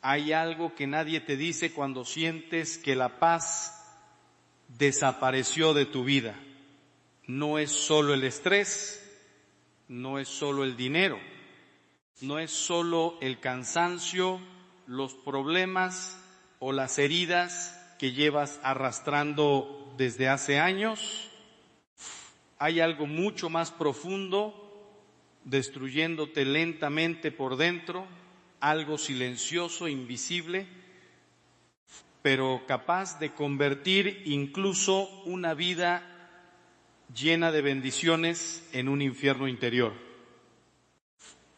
Hay algo que nadie te dice cuando sientes que la paz desapareció de tu vida. No es solo el estrés, no es solo el dinero, no es solo el cansancio, los problemas o las heridas que llevas arrastrando desde hace años. Hay algo mucho más profundo destruyéndote lentamente por dentro, algo silencioso, invisible, pero capaz de convertir incluso una vida llena de bendiciones en un infierno interior.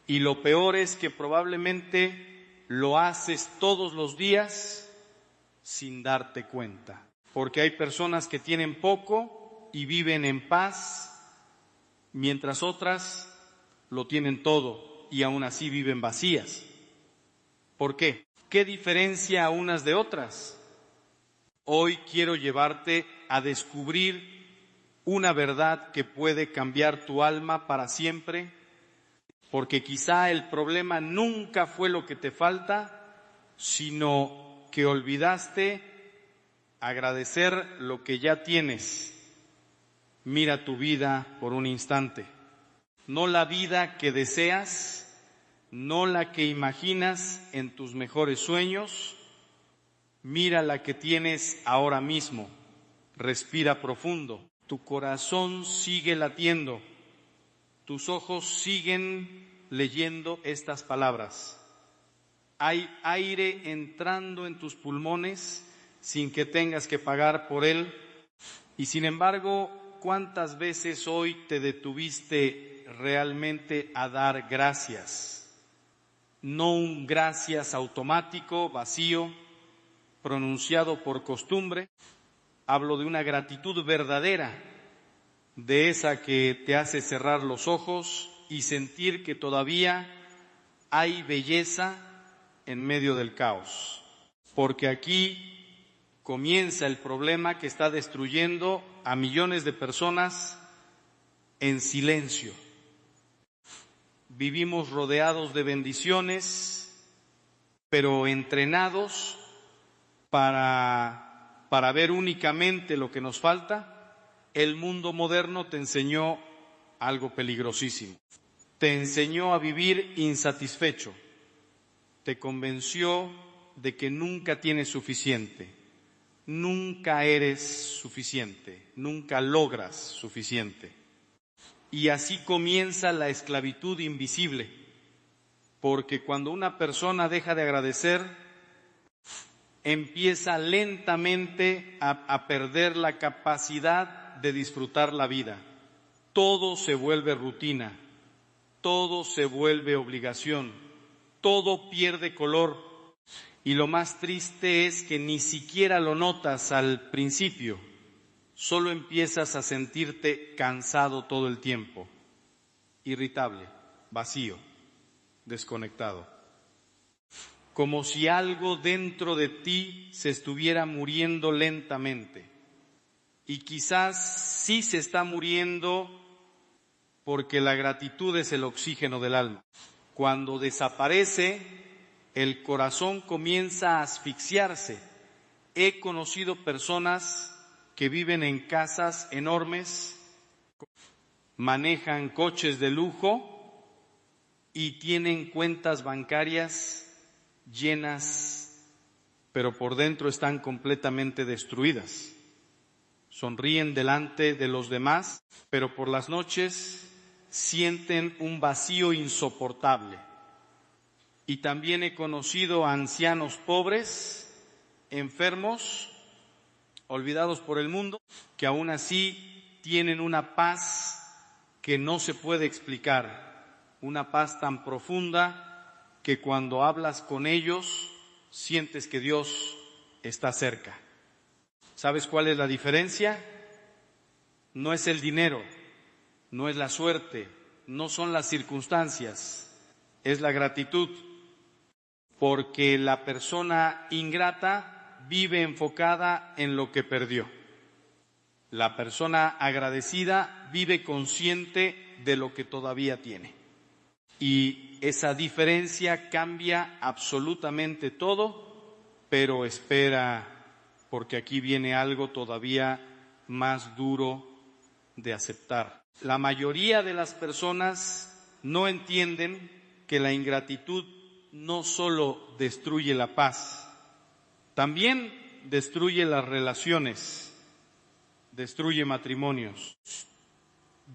Y lo peor es que probablemente lo haces todos los días sin darte cuenta, porque hay personas que tienen poco y viven en paz, mientras otras lo tienen todo y aún así viven vacías. ¿Por qué? ¿Qué diferencia a unas de otras? Hoy quiero llevarte a descubrir una verdad que puede cambiar tu alma para siempre, porque quizá el problema nunca fue lo que te falta, sino que olvidaste agradecer lo que ya tienes. Mira tu vida por un instante, no la vida que deseas, no la que imaginas en tus mejores sueños, mira la que tienes ahora mismo. Respira profundo, tu corazón sigue latiendo, tus ojos siguen leyendo estas palabras. Hay aire entrando en tus pulmones sin que tengas que pagar por él. Y sin embargo, ¿cuántas veces hoy te detuviste realmente a dar gracias? No un gracias automático, vacío, pronunciado por costumbre. Hablo de una gratitud verdadera, de esa que te hace cerrar los ojos y sentir que todavía hay belleza en medio del caos. Porque aquí comienza el problema que está destruyendo a millones de personas en silencio. Vivimos rodeados de bendiciones, pero entrenados para ver únicamente lo que nos falta. El mundo moderno te enseñó algo peligrosísimo. Te enseñó a vivir insatisfecho. Te convenció de que nunca tienes suficiente. Nunca eres suficiente. Nunca logras suficiente. Y así comienza la esclavitud invisible. Porque cuando una persona deja de agradecer, empieza lentamente a perder la capacidad de disfrutar la vida. Todo se vuelve rutina, todo se vuelve obligación, todo pierde color. Y lo más triste es que ni siquiera lo notas al principio, solo empiezas a sentirte cansado todo el tiempo, irritable, vacío, desconectado. Como si algo dentro de ti se estuviera muriendo lentamente. Y quizás sí se está muriendo porque la gratitud es el oxígeno del alma. Cuando desaparece, el corazón comienza a asfixiarse. He conocido personas que viven en casas enormes, manejan coches de lujo y tienen cuentas bancarias llenas, pero por dentro están completamente destruidas. Sonríen delante de los demás, pero por las noches sienten un vacío insoportable. Y también he conocido a ancianos pobres, enfermos, olvidados por el mundo, que aún así tienen una paz que no se puede explicar, una paz tan profunda que cuando hablas con ellos sientes que Dios está cerca. ¿Sabes cuál es la diferencia? No es el dinero, no es la suerte, no son las circunstancias, es la gratitud. Porque la persona ingrata vive enfocada en lo que perdió. La persona agradecida vive consciente de lo que todavía tiene. Y esa diferencia cambia absolutamente todo, pero espera, porque aquí viene algo todavía más duro de aceptar. La mayoría de las personas no entienden que la ingratitud no solo destruye la paz, también destruye las relaciones, destruye matrimonios,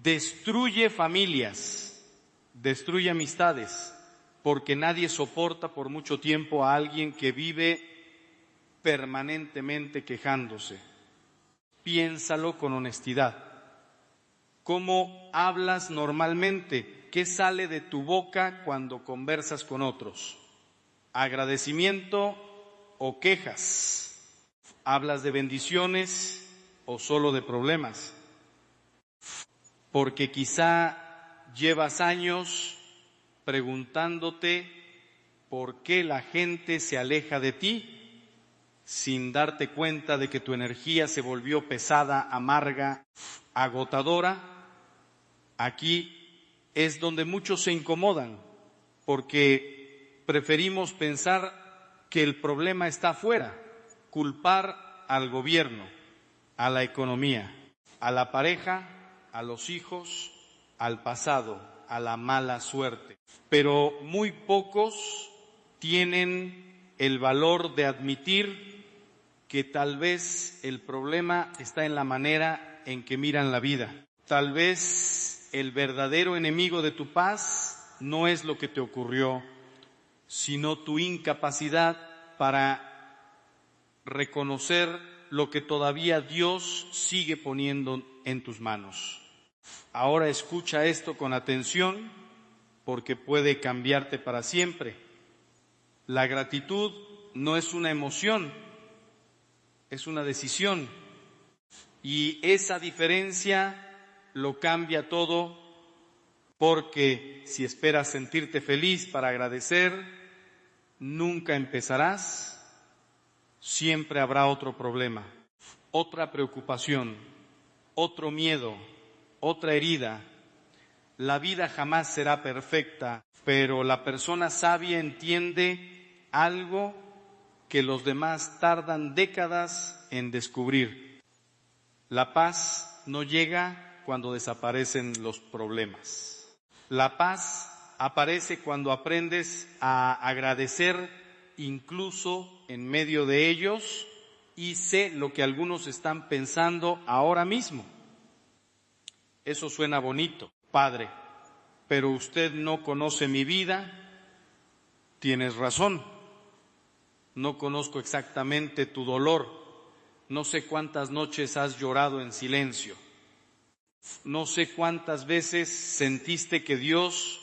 destruye familias, destruye amistades, porque nadie soporta por mucho tiempo a alguien que vive permanentemente quejándose. Piénsalo con honestidad. ¿Cómo hablas normalmente? ¿Qué sale de tu boca cuando conversas con otros? ¿Agradecimiento o quejas? ¿Hablas de bendiciones o solo de problemas? Porque quizá llevas años preguntándote por qué la gente se aleja de ti sin darte cuenta de que tu energía se volvió pesada, amarga, agotadora. Aquí es donde muchos se incomodan, porque preferimos pensar que el problema está afuera, culpar al gobierno, a la economía, a la pareja, a los hijos, al pasado, a la mala suerte. Pero muy pocos tienen el valor de admitir que tal vez el problema está en la manera en que miran la vida. Tal vez el verdadero enemigo de tu paz no es lo que te ocurrió, sino tu incapacidad para reconocer lo que todavía Dios sigue poniendo en tus manos. Ahora escucha esto con atención, porque puede cambiarte para siempre. La gratitud no es una emoción, es una decisión. Y esa diferencia lo cambia todo, porque si esperas sentirte feliz para agradecer, nunca empezarás, siempre habrá otro problema, otra preocupación, otro miedo, otra herida. La vida jamás será perfecta, pero la persona sabia entiende algo que los demás tardan décadas en descubrir. La paz no llega cuando desaparecen los problemas. La paz aparece cuando aprendes a agradecer incluso en medio de ellos, y sé lo que algunos están pensando ahora mismo. Eso suena bonito, Padre, pero usted no conoce mi vida. Tienes razón, no conozco exactamente tu dolor, no sé cuántas noches has llorado en silencio, no sé cuántas veces sentiste que Dios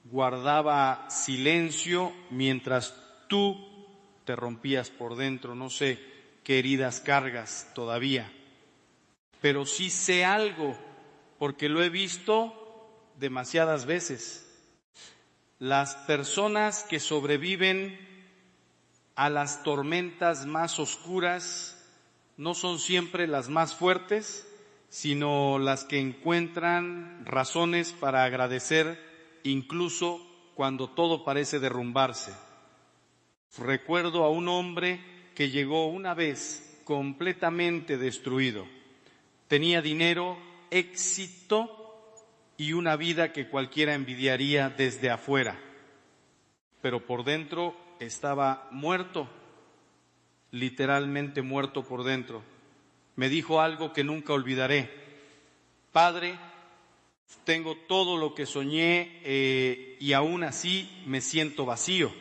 guardaba silencio mientras tú te rompías por dentro, no sé qué heridas cargas todavía, pero sí sé algo, porque lo he visto demasiadas veces. Las personas que sobreviven a las tormentas más oscuras no son siempre las más fuertes, sino las que encuentran razones para agradecer incluso cuando todo parece derrumbarse. Recuerdo a un hombre que llegó una vez completamente destruido. Tenía dinero, éxito y una vida que cualquiera envidiaría desde afuera, pero por dentro estaba muerto, literalmente muerto por dentro. Me dijo algo que nunca olvidaré: Padre, tengo todo lo que soñé y aún así me siento vacío.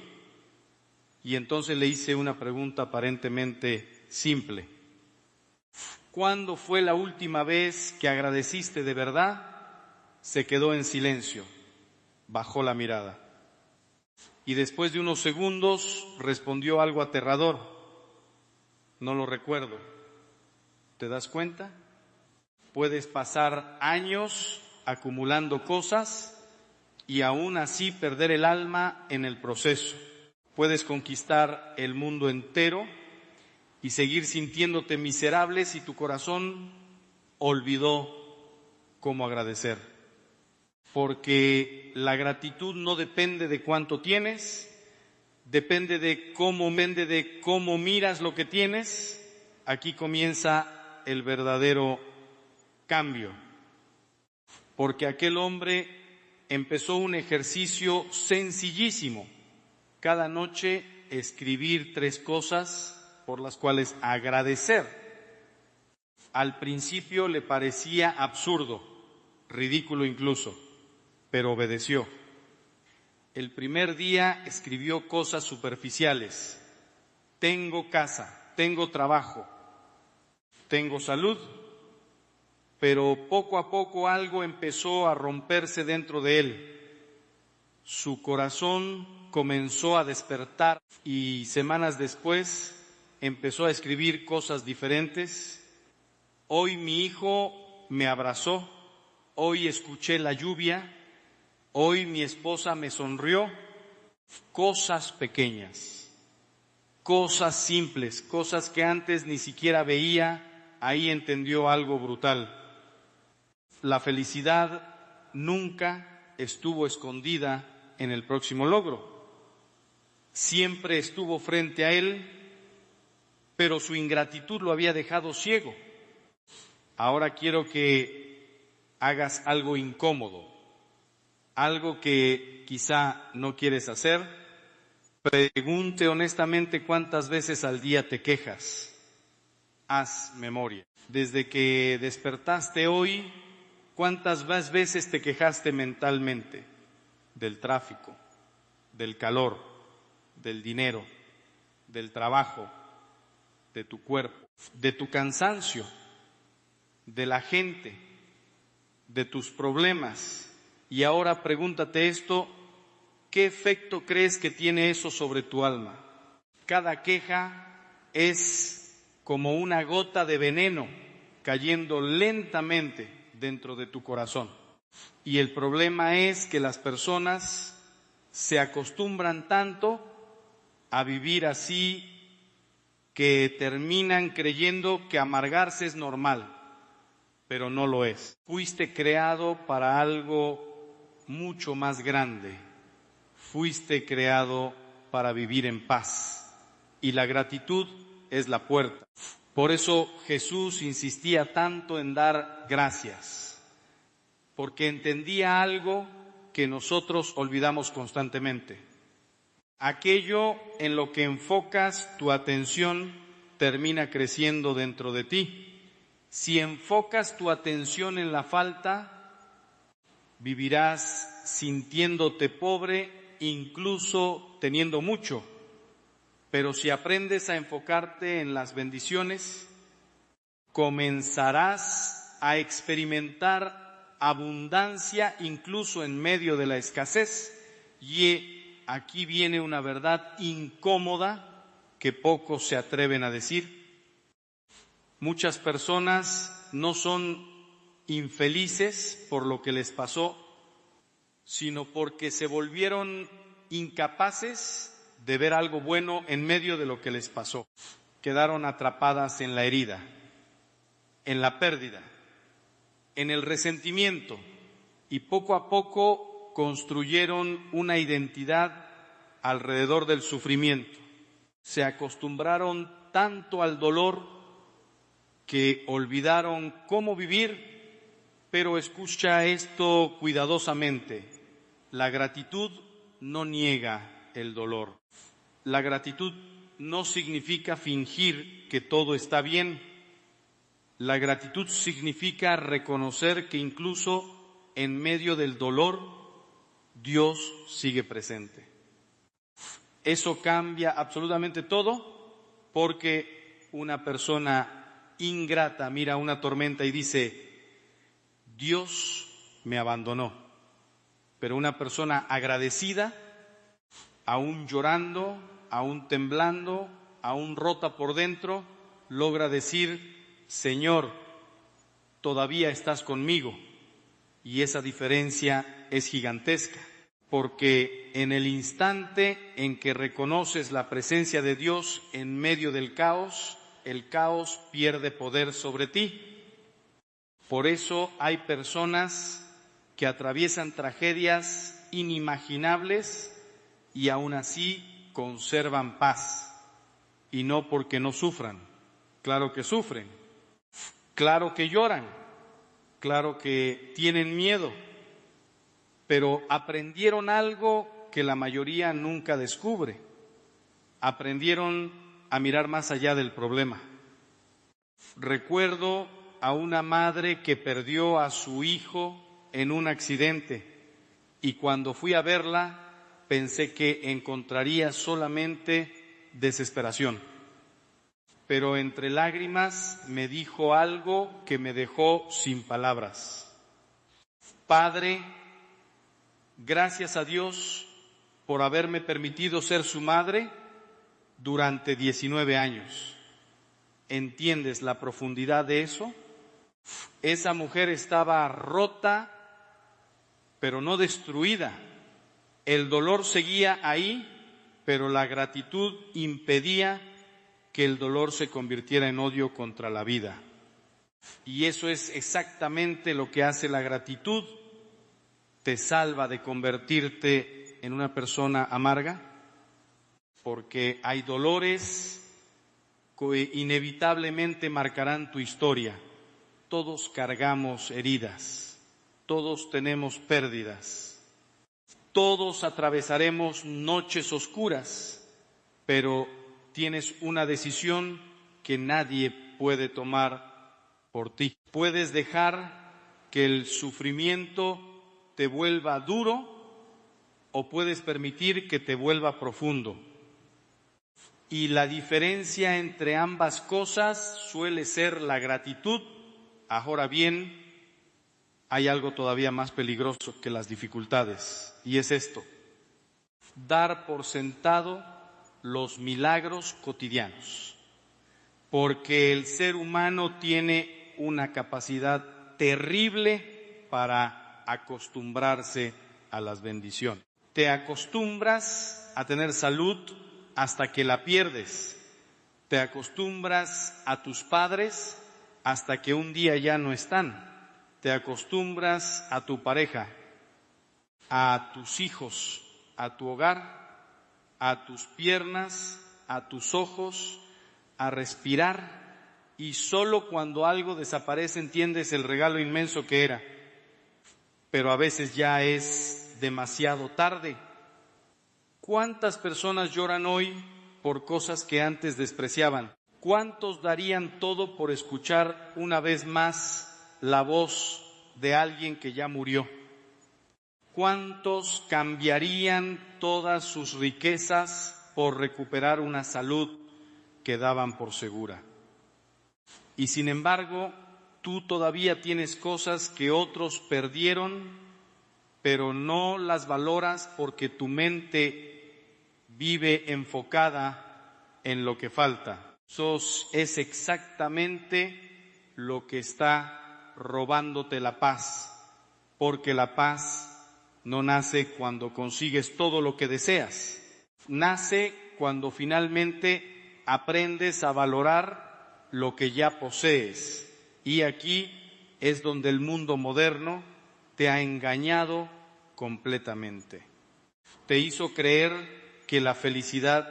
Y entonces le hice una pregunta aparentemente simple: ¿cuándo fue la última vez que agradeciste de verdad? Se quedó en silencio, bajó la mirada y después de unos segundos respondió algo aterrador: no lo recuerdo. ¿Te das cuenta? Puedes pasar años acumulando cosas y aún así perder el alma en el proceso. Puedes conquistar el mundo entero y seguir sintiéndote miserable si tu corazón olvidó cómo agradecer. porque la gratitud no depende de cuánto tienes, depende de cómo miras lo que tienes. Aquí comienza el verdadero cambio, porque aquel hombre empezó un ejercicio sencillísimo: cada noche escribir 3 cosas por las cuales agradecer. Al principio le parecía absurdo, ridículo incluso, pero obedeció. El primer día escribió cosas superficiales: tengo casa, tengo trabajo, tengo salud. Pero poco a poco algo empezó a romperse dentro de él. Su corazón comenzó a despertar y semanas después empezó a escribir cosas diferentes. Hoy mi hijo me abrazó, hoy escuché la lluvia, hoy mi esposa me sonrió. Cosas pequeñas, cosas simples, cosas que antes ni siquiera veía, ahí entendió algo brutal. La felicidad nunca estuvo escondida en el próximo logro. Siempre estuvo frente a él, pero su ingratitud lo había dejado ciego. Ahora quiero que hagas algo incómodo, algo que quizá no quieres hacer. Pregunte honestamente cuántas veces al día te quejas. Haz memoria. Desde que despertaste hoy, ¿cuántas veces te quejaste mentalmente? Del tráfico, del calor, del dinero, del trabajo, de tu cuerpo, de tu cansancio, de la gente, de tus problemas. Y ahora pregúntate esto: ¿qué efecto crees que tiene eso sobre tu alma? Cada queja es como una gota de veneno cayendo lentamente dentro de tu corazón. Y el problema es que las personas se acostumbran tanto a vivir así que terminan creyendo que amargarse es normal, pero no lo es. Fuiste creado para algo mucho más grande. Fuiste creado para vivir en paz, y la gratitud es la puerta. Por eso Jesús insistía tanto en dar gracias, porque entendía algo que nosotros olvidamos constantemente. Aquello en lo que enfocas tu atención termina creciendo dentro de ti. Si enfocas tu atención en la falta, vivirás sintiéndote pobre, incluso teniendo mucho. Pero si aprendes a enfocarte en las bendiciones, comenzarás a experimentar abundancia incluso en medio de la escasez. Y aquí viene una verdad incómoda que pocos se atreven a decir. Muchas personas no son infelices por lo que les pasó, sino porque se volvieron incapaces de ver algo bueno en medio de lo que les pasó. Quedaron atrapadas en la herida, en la pérdida, en el resentimiento, y poco a poco construyeron una identidad alrededor del sufrimiento. Se acostumbraron tanto al dolor que olvidaron cómo vivir. Pero escucha esto cuidadosamente: la gratitud no niega el dolor. La gratitud no significa fingir que todo está bien. La gratitud significa reconocer que incluso en medio del dolor, Dios sigue presente. Eso cambia absolutamente todo, porque una persona ingrata mira una tormenta y dice: Dios me abandonó. Pero una persona agradecida, aún llorando, aún temblando, aún rota por dentro, logra decir: Señor, todavía estás conmigo. Y esa diferencia es gigantesca, porque en el instante en que reconoces la presencia de Dios en medio del caos, el caos pierde poder sobre ti. Por eso hay personas que atraviesan tragedias inimaginables y aún así conservan paz. Y no porque no sufran, claro que sufren, claro que lloran, claro que tienen miedo, pero aprendieron algo que la mayoría nunca descubre. Aprendieron a mirar más allá del problema. Recuerdo a una madre que perdió a su hijo en un accidente y cuando fui a verla pensé que encontraría solamente desesperación. Pero entre lágrimas me dijo algo que me dejó sin palabras. Padre, gracias a Dios por haberme permitido ser su madre durante 19 años. ¿Entiendes la profundidad de eso? Esa mujer estaba rota, pero no destruida. El dolor seguía ahí, pero la gratitud impedía que el dolor se convirtiera en odio contra la vida. Y eso es exactamente lo que hace la gratitud. Te salva de convertirte en una persona amarga, porque hay dolores que inevitablemente marcarán tu historia. Todos cargamos heridas, todos tenemos pérdidas, todos atravesaremos noches oscuras, pero tienes una decisión que nadie puede tomar por ti. Puedes dejar que el sufrimiento te vuelva duro o puedes permitir que te vuelva profundo. Y la diferencia entre ambas cosas suele ser la gratitud. Ahora bien, hay algo todavía más peligroso que las dificultades, y es esto: dar por sentado los milagros cotidianos, porque el ser humano tiene una capacidad terrible para acostumbrarse a las bendiciones. Te acostumbras a tener salud hasta que la pierdes. Te acostumbras a tus padres hasta que un día ya no están. Te acostumbras a tu pareja, a tus hijos, a tu hogar, a tus piernas, a tus ojos, a respirar, y solo cuando algo desaparece entiendes el regalo inmenso que era. Pero a veces ya es demasiado tarde. ¿Cuántas personas lloran hoy por cosas que antes despreciaban? ¿Cuántos darían todo por escuchar una vez más la voz de alguien que ya murió? ¿Cuántos cambiarían todas sus riquezas por recuperar una salud que daban por segura? Y sin embargo, tú todavía tienes cosas que otros perdieron, pero no las valoras porque tu mente vive enfocada en lo que falta. Eso es exactamente lo que está robándote la paz, porque la paz no nace cuando consigues todo lo que deseas, nace cuando finalmente aprendes a valorar lo que ya posees. Y aquí es donde el mundo moderno te ha engañado completamente. Te hizo creer que la felicidad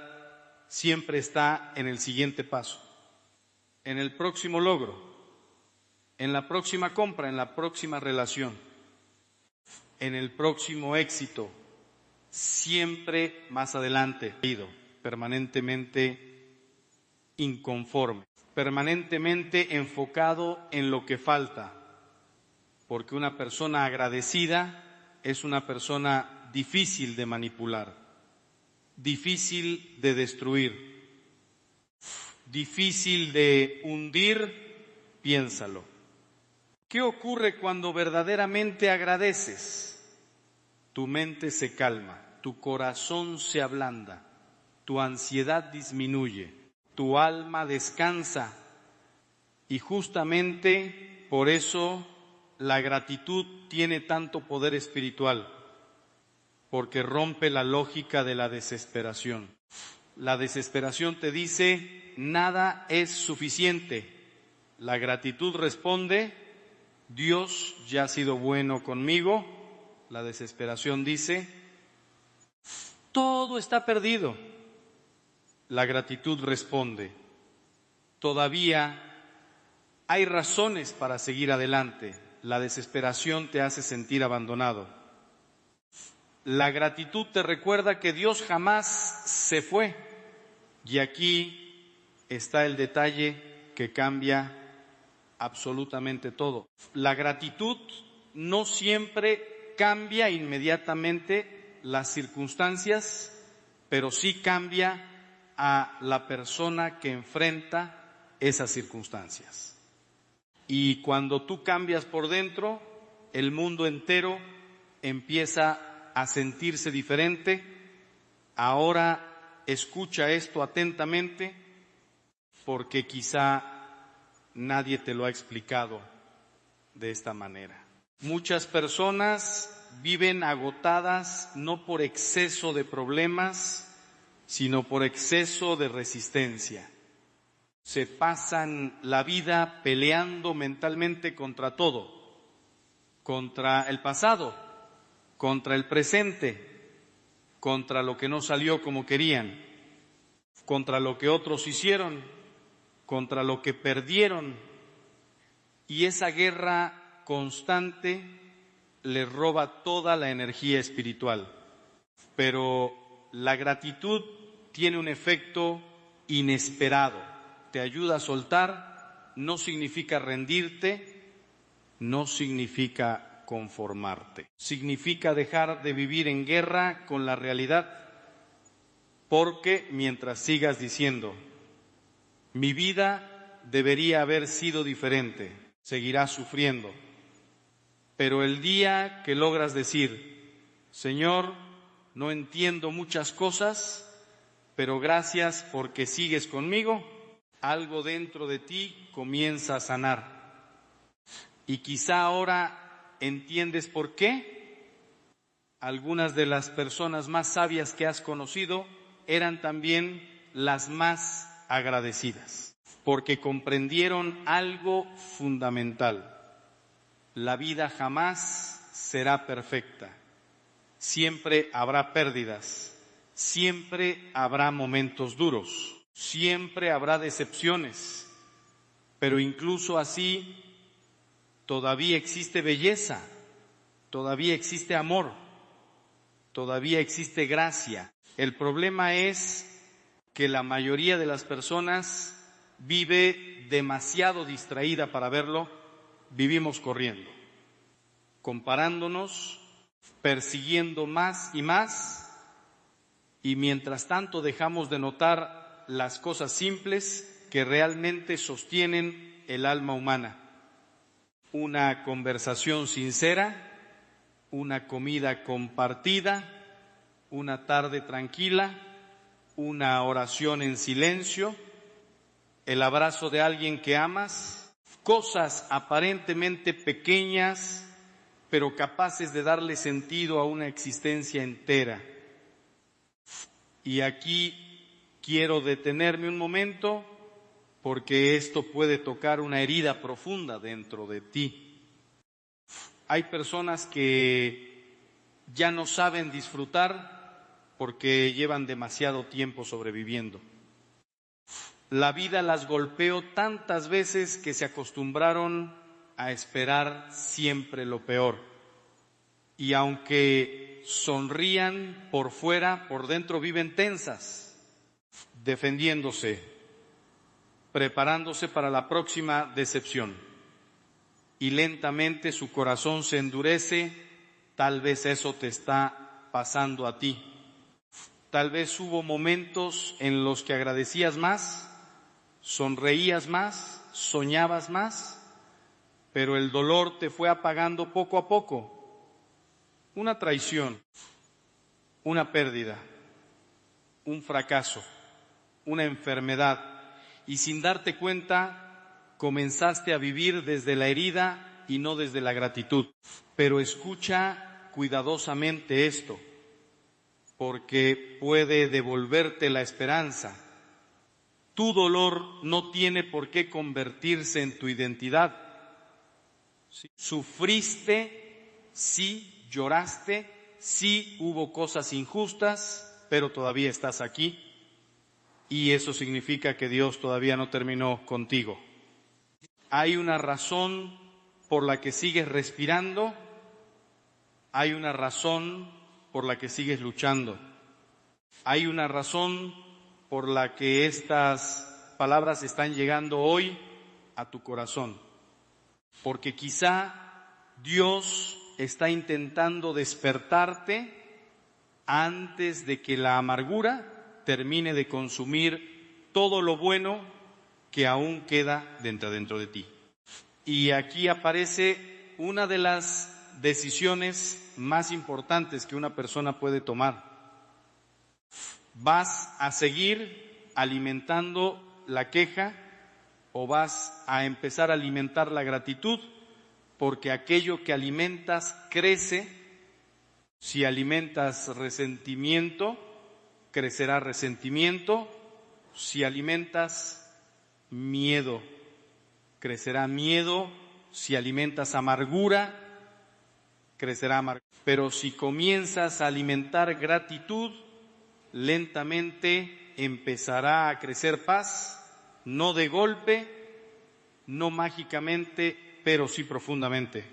siempre está en el siguiente paso, en el próximo logro, en la próxima compra, en la próxima relación, en el próximo éxito, siempre más adelante, permanentemente inconforme, permanentemente enfocado en lo que falta, porque una persona agradecida es una persona difícil de manipular, difícil de destruir, difícil de hundir. Piénsalo. ¿Qué ocurre cuando verdaderamente agradeces? Tu mente se calma, tu corazón se ablanda, tu ansiedad disminuye, tu alma descansa. Y justamente por eso la gratitud tiene tanto poder espiritual, porque rompe la lógica de la desesperación. La desesperación te dice, nada es suficiente. La gratitud responde, Dios ya ha sido bueno conmigo. La desesperación dice, todo está perdido. La gratitud responde, todavía hay razones para seguir adelante. La desesperación te hace sentir abandonado. La gratitud te recuerda que Dios jamás se fue. Y aquí está el detalle que cambia absolutamente todo. La gratitud no siempre cambia inmediatamente las circunstancias, pero sí cambia a la persona que enfrenta esas circunstancias. Y cuando tú cambias por dentro, el mundo entero empieza a sentirse diferente. Ahora escucha esto atentamente, porque quizá nadie te lo ha explicado de esta manera. Muchas personas viven agotadas no por exceso de problemas, sino por exceso de resistencia. Se pasan la vida peleando mentalmente contra todo, contra el pasado, contra el presente, contra lo que no salió como querían, contra lo que otros hicieron, contra lo que perdieron. Y esa guerra constante les roba toda la energía espiritual. Pero la gratitud tiene un efecto inesperado. Te ayuda a soltar, no significa rendirte, no significa conformarte. Significa dejar de vivir en guerra con la realidad, porque mientras sigas diciendo, mi vida debería haber sido diferente, seguirás sufriendo. Pero el día que logras decir, Señor, no entiendo muchas cosas, pero gracias porque sigues conmigo, algo dentro de ti comienza a sanar. Y quizá ahora entiendes por qué algunas de las personas más sabias que has conocido eran también las más agradecidas, porque comprendieron algo fundamental. La vida jamás será perfecta. Siempre habrá pérdidas, siempre habrá momentos duros. Siempre habrá decepciones, pero incluso así todavía existe belleza, todavía existe amor, todavía existe gracia. El problema es que la mayoría de las personas vive demasiado distraída para verlo. Vivimos corriendo, comparándonos, persiguiendo más, y mientras tanto dejamos de notar las cosas simples que realmente sostienen el alma humana. Una conversación sincera, una comida compartida, una tarde tranquila, una oración en silencio, el abrazo de alguien que amas, cosas aparentemente pequeñas, pero capaces de darle sentido a una existencia entera. Y aquí quiero detenerme un momento, porque esto puede tocar una herida profunda dentro de ti. Hay personas que ya no saben disfrutar porque llevan demasiado tiempo sobreviviendo. La vida las golpeó tantas veces que se acostumbraron a esperar siempre lo peor. Y aunque sonrían por fuera, por dentro viven tensas, defendiéndose, preparándose para la próxima decepción. Y lentamente su corazón se endurece. Tal vez eso te está pasando a ti. Tal vez hubo momentos en los que agradecías más, sonreías más, soñabas más, pero el dolor te fue apagando poco a poco. Una traición, una pérdida, un fracaso, una enfermedad, y sin darte cuenta comenzaste a vivir desde la herida y no desde la gratitud. Pero escucha cuidadosamente esto, porque puede devolverte la esperanza. Tu dolor no tiene por qué convertirse en tu identidad. Sí. Sufriste, sí, lloraste, sí hubo cosas injustas, pero todavía estás aquí y eso significa que Dios todavía no terminó contigo. Hay una razón por la que sigues respirando, hay una razón por la que sigues luchando, hay una razón por la que estas palabras están llegando hoy a tu corazón, porque quizá Dios está intentando despertarte antes de que la amargura termine de consumir todo lo bueno que aún queda dentro de ti. Y aquí aparece una de las decisiones más importantes que una persona puede tomar. ¿Vas a seguir alimentando la queja o vas a empezar a alimentar la gratitud? Porque aquello que alimentas crece. Si alimentas resentimiento, crecerá resentimiento. Si alimentas miedo, crecerá miedo. Si alimentas amargura, crecerá amargura. Pero si comienzas a alimentar gratitud, lentamente empezará a crecer paz, no de golpe, no mágicamente, pero sí profundamente.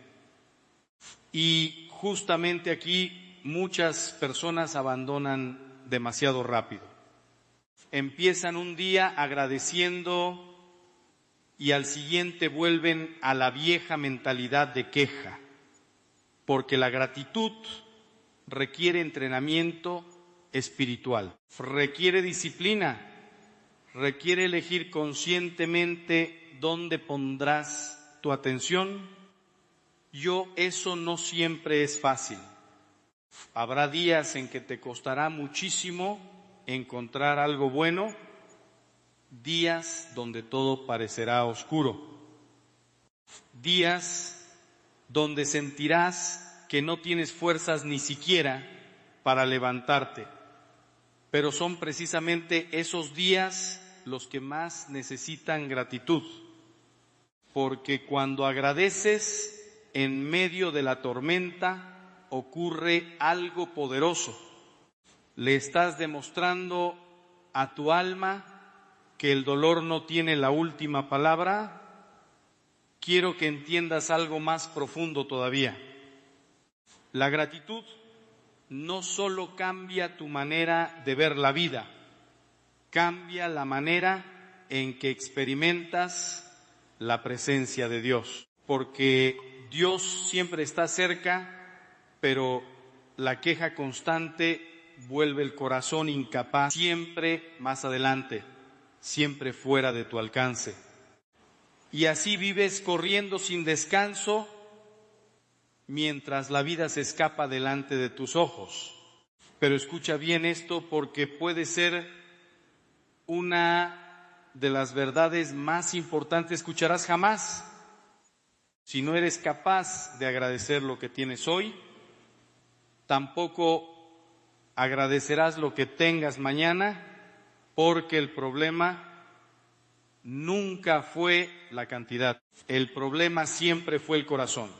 Y justamente aquí muchas personas abandonan demasiado rápido. Empiezan un día agradeciendo y al siguiente vuelven a la vieja mentalidad de queja, porque la gratitud requiere entrenamiento espiritual, requiere disciplina, requiere elegir conscientemente dónde pondrás tu atención. Eso no siempre es fácil. Habrá días en que te costará muchísimo encontrar algo bueno, días donde todo parecerá oscuro, días donde sentirás que no tienes fuerzas ni siquiera para levantarte, pero son precisamente esos días los que más necesitan gratitud, porque cuando agradeces en medio de la tormenta ocurre algo poderoso. Le estás demostrando a tu alma que el dolor no tiene la última palabra. Quiero que entiendas algo más profundo todavía. La gratitud no solo cambia tu manera de ver la vida, cambia la manera en que experimentas la presencia de Dios, porque Dios siempre está cerca, pero la queja constante vuelve el corazón incapaz, siempre más adelante, siempre fuera de tu alcance. Y así vives corriendo sin descanso mientras la vida se escapa delante de tus ojos. Pero escucha bien esto, porque puede ser una de las verdades más importantes que escucharás jamás. Si no eres capaz de agradecer lo que tienes hoy, tampoco agradecerás lo que tengas mañana, porque el problema nunca fue la cantidad. El problema siempre fue el corazón.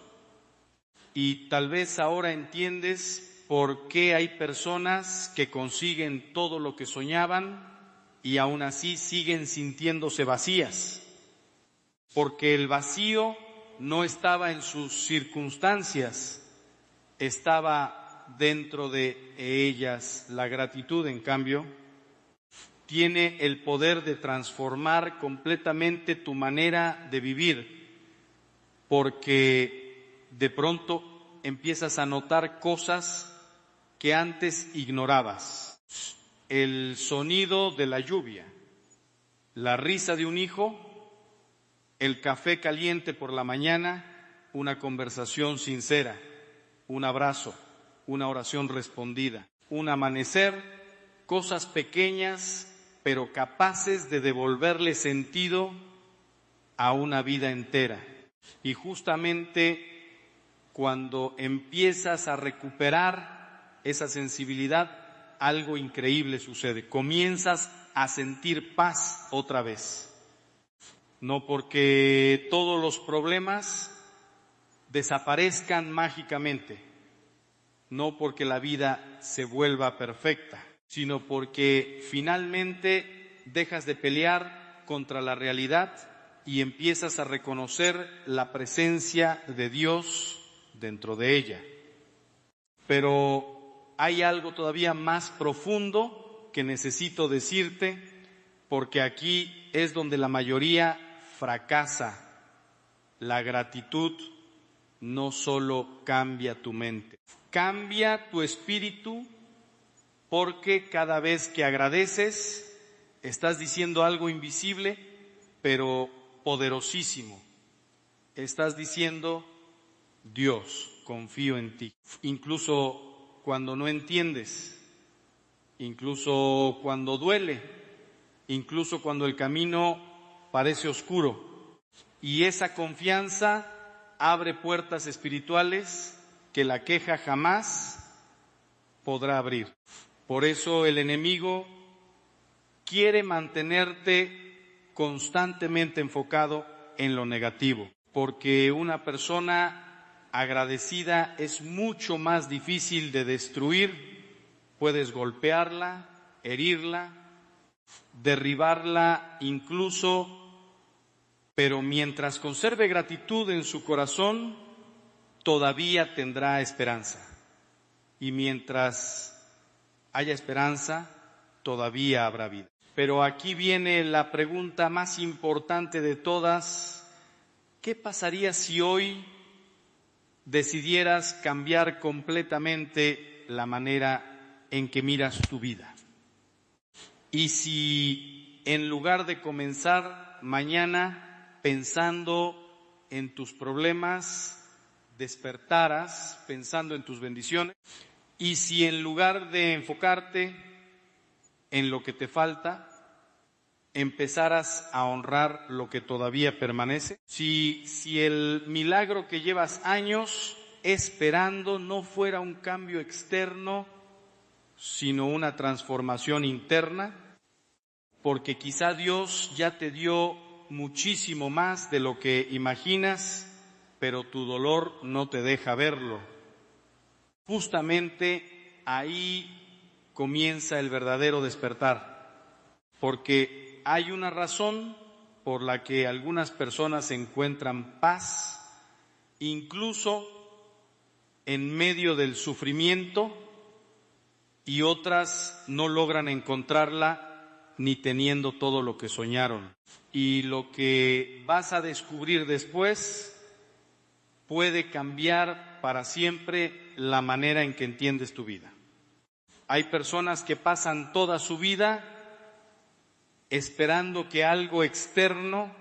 Y tal vez ahora entiendes por qué hay personas que consiguen todo lo que soñaban y aún así siguen sintiéndose vacías. Porque el vacío no estaba en sus circunstancias, estaba dentro de ellas. La gratitud, en cambio, tiene el poder de transformar completamente tu manera de vivir, porque de pronto empiezas a notar cosas que antes ignorabas. El sonido de la lluvia, la risa de un hijo, el café caliente por la mañana, una conversación sincera, un abrazo, una oración respondida, un amanecer, cosas pequeñas pero capaces de devolverle sentido a una vida entera. Y justamente cuando empiezas a recuperar esa sensibilidad, algo increíble sucede. Comienzas a sentir paz otra vez. No porque todos los problemas desaparezcan mágicamente, no porque la vida se vuelva perfecta, sino porque finalmente dejas de pelear contra la realidad y empiezas a reconocer la presencia de Dios dentro de ella. Pero hay algo todavía más profundo que necesito decirte, porque aquí es donde la mayoría fracasa. La gratitud no solo cambia tu mente, cambia tu espíritu, porque cada vez que agradeces estás diciendo algo invisible, pero poderosísimo. Estás diciendo: Dios, confío en ti. Incluso cuando no entiendes, incluso cuando duele, incluso cuando el camino parece oscuro. Y esa confianza abre puertas espirituales que la queja jamás podrá abrir. Por eso el enemigo quiere mantenerte constantemente enfocado en lo negativo, porque una persona agradecida es mucho más difícil de destruir. Puedes golpearla, herirla, derribarla incluso, pero mientras conserve gratitud en su corazón, todavía tendrá esperanza. Y mientras haya esperanza, todavía habrá vida. Pero aquí viene la pregunta más importante de todas: ¿qué pasaría si hoy decidieras cambiar completamente la manera en que miras tu vida? Y si en lugar de comenzar mañana pensando en tus problemas, despertaras pensando en tus bendiciones, y si en lugar de enfocarte en lo que te falta, empezaras a honrar lo que todavía permanece. Si el milagro que llevas años esperando no fuera un cambio externo, sino una transformación interna, porque quizá Dios ya te dio muchísimo más de lo que imaginas, pero tu dolor no te deja verlo. Justamente ahí comienza el verdadero despertar, porque hay una razón por la que algunas personas encuentran paz, incluso en medio del sufrimiento, y otras no logran encontrarla ni teniendo todo lo que soñaron. Y lo que vas a descubrir después puede cambiar para siempre la manera en que entiendes tu vida. Hay personas que pasan toda su vida esperando que algo externo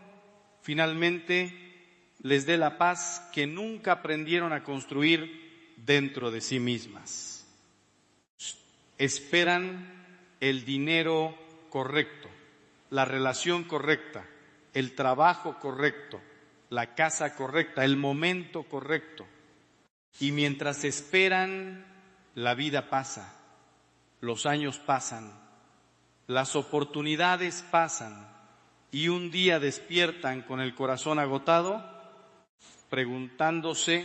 finalmente les dé la paz que nunca aprendieron a construir dentro de sí mismas. Esperan el dinero correcto, la relación correcta, el trabajo correcto, la casa correcta, el momento correcto. Y mientras esperan, la vida pasa, los años pasan, las oportunidades pasan, y un día despiertan con el corazón agotado, preguntándose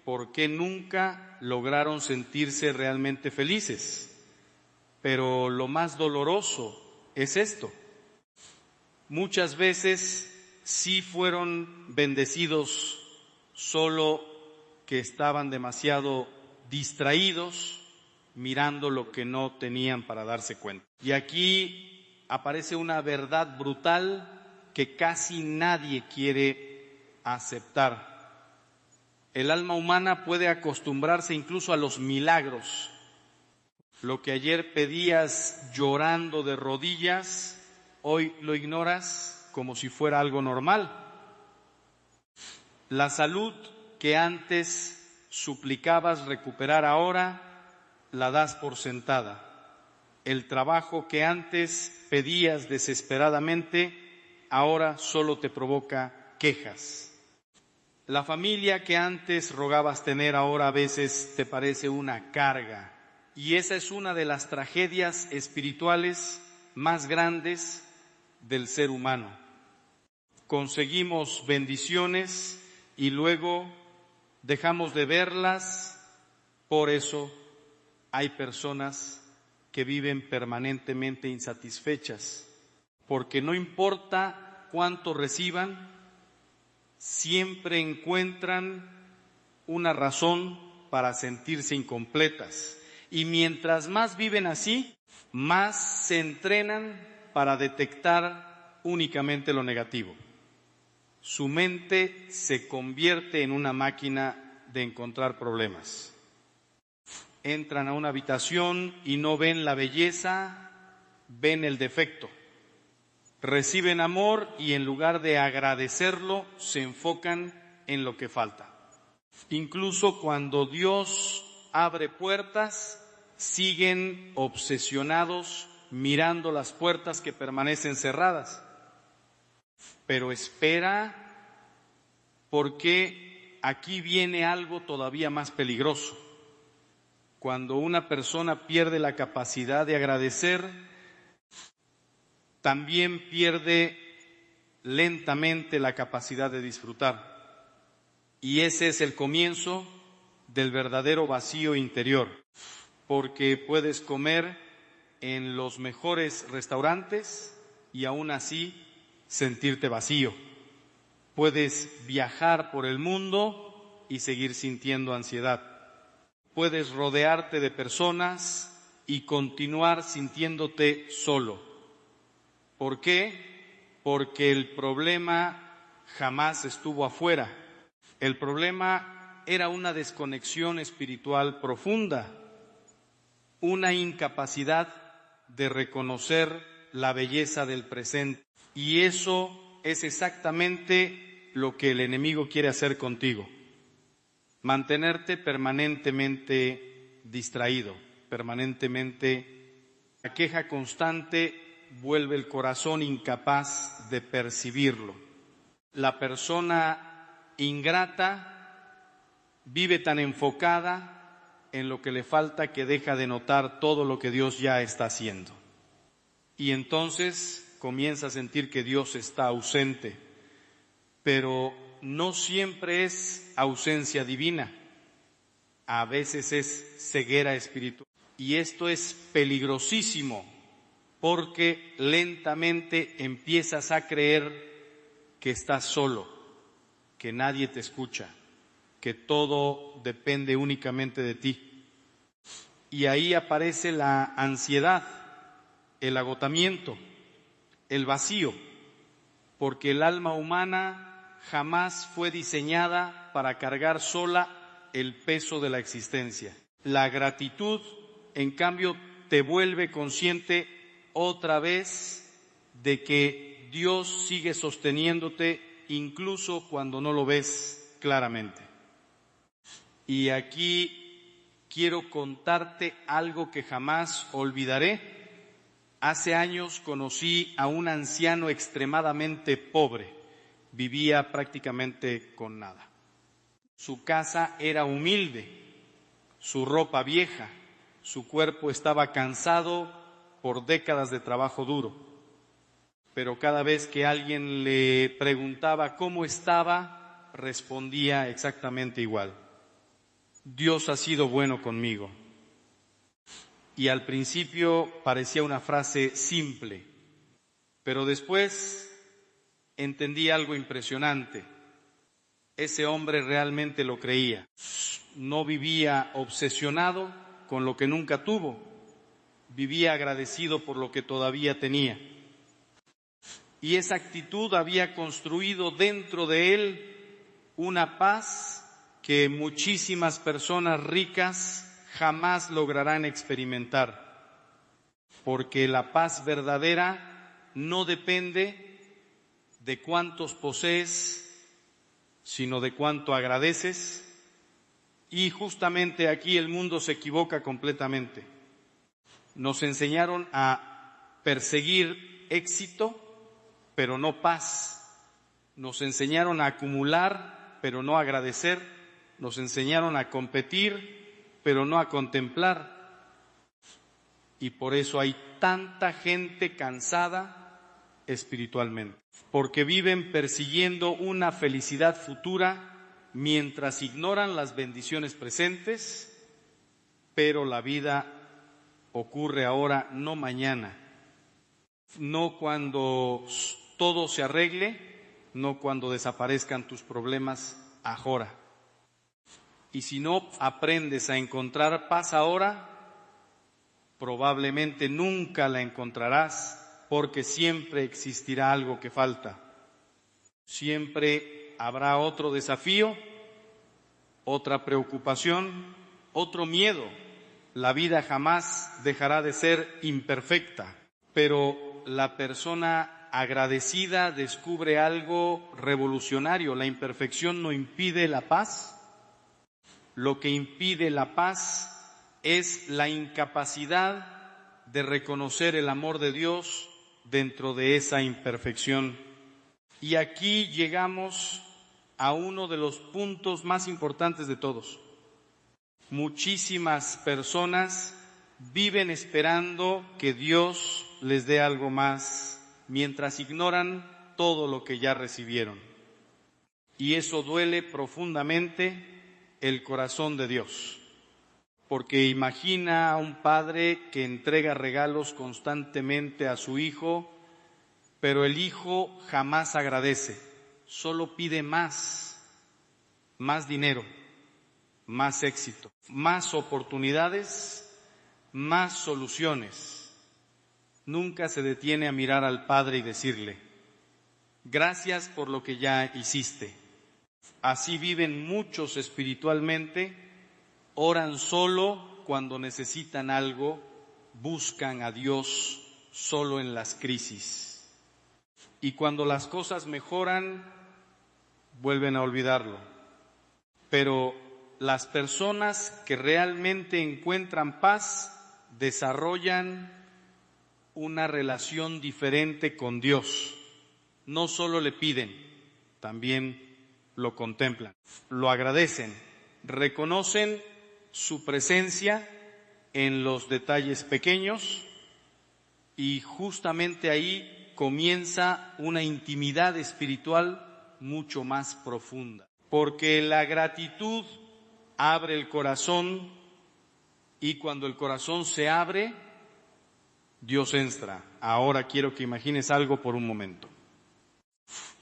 por qué nunca lograron sentirse realmente felices. Pero lo más doloroso es esto: muchas veces sí fueron bendecidos, solo que estaban demasiado distraídos mirando lo que no tenían para darse cuenta. Y aquí aparece una verdad brutal que casi nadie quiere aceptar. El alma humana puede acostumbrarse incluso a los milagros. Lo que ayer pedías llorando de rodillas, hoy lo ignoras como si fuera algo normal. La salud que antes suplicabas recuperar ahora, la das por sentada. El trabajo que antes pedías desesperadamente, ahora solo te provoca quejas. La familia que antes rogabas tener, ahora a veces te parece una carga. Y esa es una de las tragedias espirituales más grandes del ser humano. Conseguimos bendiciones y luego dejamos de verlas, por eso hay personas que viven permanentemente insatisfechas, porque no importa cuánto reciban, siempre encuentran una razón para sentirse incompletas. Y mientras más viven así, más se entrenan para detectar únicamente lo negativo. Su mente se convierte en una máquina de encontrar problemas. Entran a una habitación y no ven la belleza, ven el defecto. Reciben amor y en lugar de agradecerlo, se enfocan en lo que falta. Incluso cuando Dios abre puertas, siguen obsesionados mirando las puertas que permanecen cerradas. Pero espera, porque aquí viene algo todavía más peligroso. Cuando una persona pierde la capacidad de agradecer, también pierde lentamente la capacidad de disfrutar. Y ese es el comienzo del verdadero vacío interior, porque puedes comer en los mejores restaurantes y aún así sentirte vacío. Puedes viajar por el mundo y seguir sintiendo ansiedad. Puedes rodearte de personas y continuar sintiéndote solo. ¿Por qué? Porque el problema jamás estuvo afuera. El problema era una desconexión espiritual profunda, una incapacidad de reconocer la belleza del presente. Y eso es exactamente lo que el enemigo quiere hacer contigo. Mantenerte permanentemente distraído, permanentemente. La queja constante vuelve el corazón incapaz de percibirlo. La persona ingrata vive tan enfocada en lo que le falta que deja de notar todo lo que Dios ya está haciendo. Y entonces comienza a sentir que Dios está ausente, pero no siempre es ausencia divina, a veces es ceguera espiritual. Y esto es peligrosísimo, porque lentamente empiezas a creer que estás solo, que nadie te escucha, que todo depende únicamente de ti. Y ahí aparece la ansiedad, el agotamiento, el vacío, porque el alma humana jamás fue diseñada para cargar sola el peso de la existencia. La gratitud, en cambio, te vuelve consciente otra vez de que Dios sigue sosteniéndote incluso cuando no lo ves claramente. Y aquí quiero contarte algo que jamás olvidaré. Hace años conocí a un anciano extremadamente pobre, vivía prácticamente con nada. Su casa era humilde, su ropa vieja, su cuerpo estaba cansado por décadas de trabajo duro. Pero cada vez que alguien le preguntaba cómo estaba, respondía exactamente igual: Dios ha sido bueno conmigo. Y al principio parecía una frase simple, pero después entendí algo impresionante. Ese hombre realmente lo creía. No vivía obsesionado con lo que nunca tuvo, vivía agradecido por lo que todavía tenía. Y esa actitud había construido dentro de él una paz que muchísimas personas ricas jamás lograrán experimentar, porque la paz verdadera no depende de cuántos posees, sino de cuánto agradeces. Y justamente aquí el mundo se equivoca completamente. Nos enseñaron a perseguir éxito, pero no paz. Nos enseñaron a acumular, pero no a agradecer. Nos enseñaron a competir, pero no a contemplar. Y por eso hay tanta gente cansada espiritualmente, porque viven persiguiendo una felicidad futura mientras ignoran las bendiciones presentes, pero la vida ocurre ahora, no mañana, no cuando todo se arregle, no cuando desaparezcan tus problemas ahora. Y si no aprendes a encontrar paz ahora, probablemente nunca la encontrarás, porque siempre existirá algo que falta. Siempre habrá otro desafío, otra preocupación, otro miedo. La vida jamás dejará de ser imperfecta, pero la persona agradecida descubre algo revolucionario. La imperfección no impide la paz. Lo que impide la paz es la incapacidad de reconocer el amor de Dios dentro de esa imperfección. Y aquí llegamos a uno de los puntos más importantes de todos. Muchísimas personas viven esperando que Dios les dé algo más, mientras ignoran todo lo que ya recibieron. Y eso duele profundamente el corazón de Dios, porque imagina a un padre que entrega regalos constantemente a su hijo, pero el hijo jamás agradece, solo pide más dinero, más éxito, más oportunidades, más soluciones. Nunca se detiene a mirar al Padre y decirle: gracias por lo que ya hiciste. Así viven muchos espiritualmente, oran solo cuando necesitan algo, buscan a Dios solo en las crisis. Y cuando las cosas mejoran, vuelven a olvidarlo. Pero las personas que realmente encuentran paz desarrollan una relación diferente con Dios. No solo le piden, también lo contemplan, lo agradecen, reconocen su presencia en los detalles pequeños, y justamente ahí comienza una intimidad espiritual mucho más profunda. Porque la gratitud abre el corazón, y cuando el corazón se abre, Dios entra. Ahora quiero que imagines algo por un momento.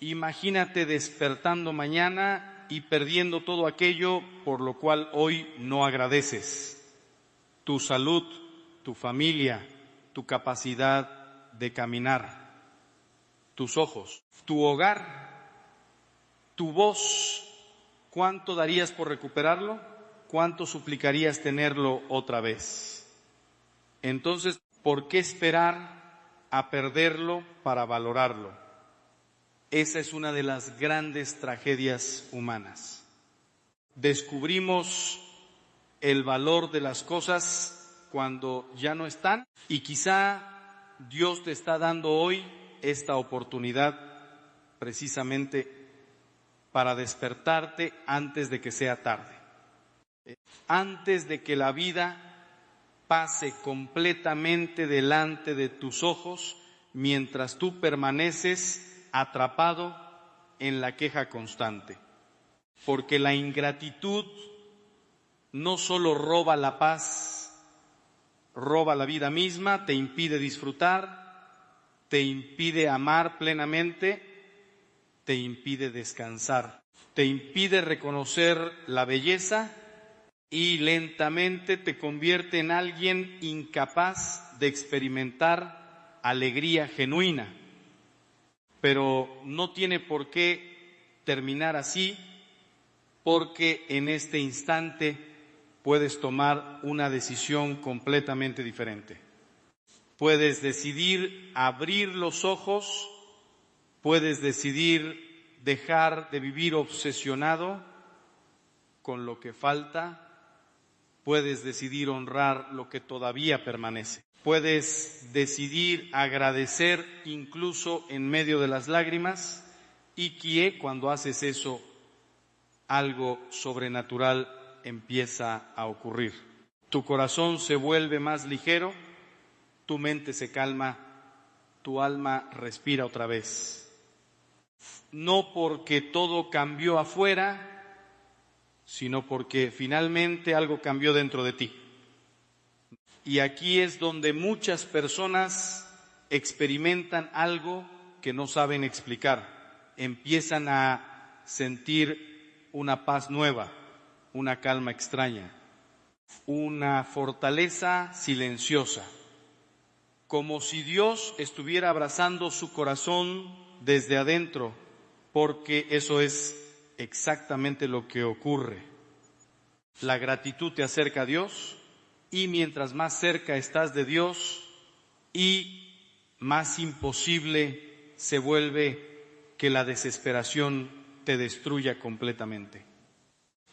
Imagínate despertando mañana y perdiendo todo aquello por lo cual hoy no agradeces. Tu salud, tu familia, tu capacidad de caminar, tus ojos, tu hogar, tu voz. ¿Cuánto darías por recuperarlo? ¿Cuánto suplicarías tenerlo otra vez? Entonces, ¿por qué esperar a perderlo para valorarlo? Esa es una de las grandes tragedias humanas. Descubrimos el valor de las cosas cuando ya no están, y quizá Dios te está dando hoy esta oportunidad precisamente para despertarte antes de que sea tarde, antes de que la vida pase completamente delante de tus ojos mientras tú permaneces atrapado en la queja constante. Porque la ingratitud no solo roba la paz, roba la vida misma, te impide disfrutar, te impide amar plenamente, te impide descansar, te impide reconocer la belleza, y lentamente te convierte en alguien incapaz de experimentar alegría genuina. Pero no tiene por qué terminar así, porque en este instante puedes tomar una decisión completamente diferente. Puedes decidir abrir los ojos, puedes decidir dejar de vivir obsesionado con lo que falta, puedes decidir honrar lo que todavía permanece. Puedes decidir agradecer incluso en medio de las lágrimas, y que cuando haces eso, algo sobrenatural empieza a ocurrir. Tu corazón se vuelve más ligero, tu mente se calma, tu alma respira otra vez. No porque todo cambió afuera, sino porque finalmente algo cambió dentro de ti. Y aquí es donde muchas personas experimentan algo que no saben explicar. Empiezan a sentir una paz nueva, una calma extraña, una fortaleza silenciosa, como si Dios estuviera abrazando su corazón desde adentro, porque eso es exactamente lo que ocurre. La gratitud te acerca a Dios, y mientras más cerca estás de Dios, y más imposible se vuelve que la desesperación te destruya completamente.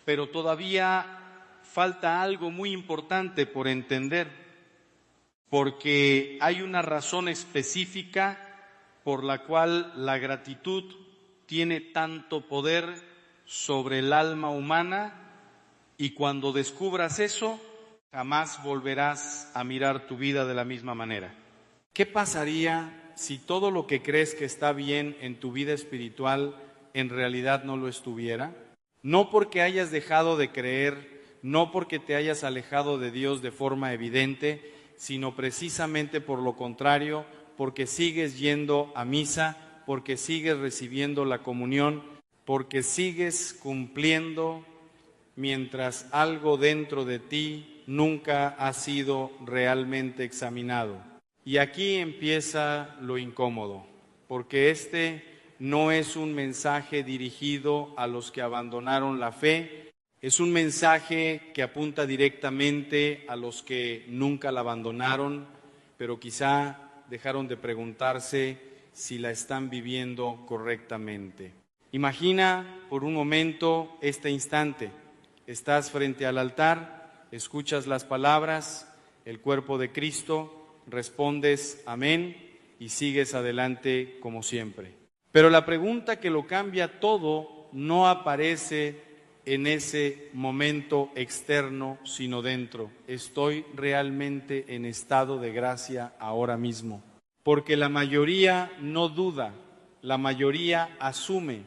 Pero todavía falta algo muy importante por entender, porque hay una razón específica por la cual la gratitud tiene tanto poder sobre el alma humana, y cuando descubras eso, jamás volverás a mirar tu vida de la misma manera. ¿Qué pasaría si todo lo que crees que está bien en tu vida espiritual en realidad no lo estuviera? No porque hayas dejado de creer, no porque te hayas alejado de Dios de forma evidente, sino precisamente por lo contrario, porque sigues yendo a misa, porque sigues recibiendo la comunión, porque sigues cumpliendo mientras algo dentro de ti nunca ha sido realmente examinado. Y aquí empieza lo incómodo, porque este no es un mensaje dirigido a los que abandonaron la fe, es un mensaje que apunta directamente a los que nunca la abandonaron, pero quizá dejaron de preguntarse si la están viviendo correctamente. Imagina por un momento este instante. Estás frente al altar, escuchas las palabras, el cuerpo de Cristo, respondes amén y sigues adelante como siempre. Pero la pregunta que lo cambia todo no aparece en ese momento externo, sino dentro. ¿Estoy realmente en estado de gracia ahora mismo? Porque la mayoría no duda, la mayoría asume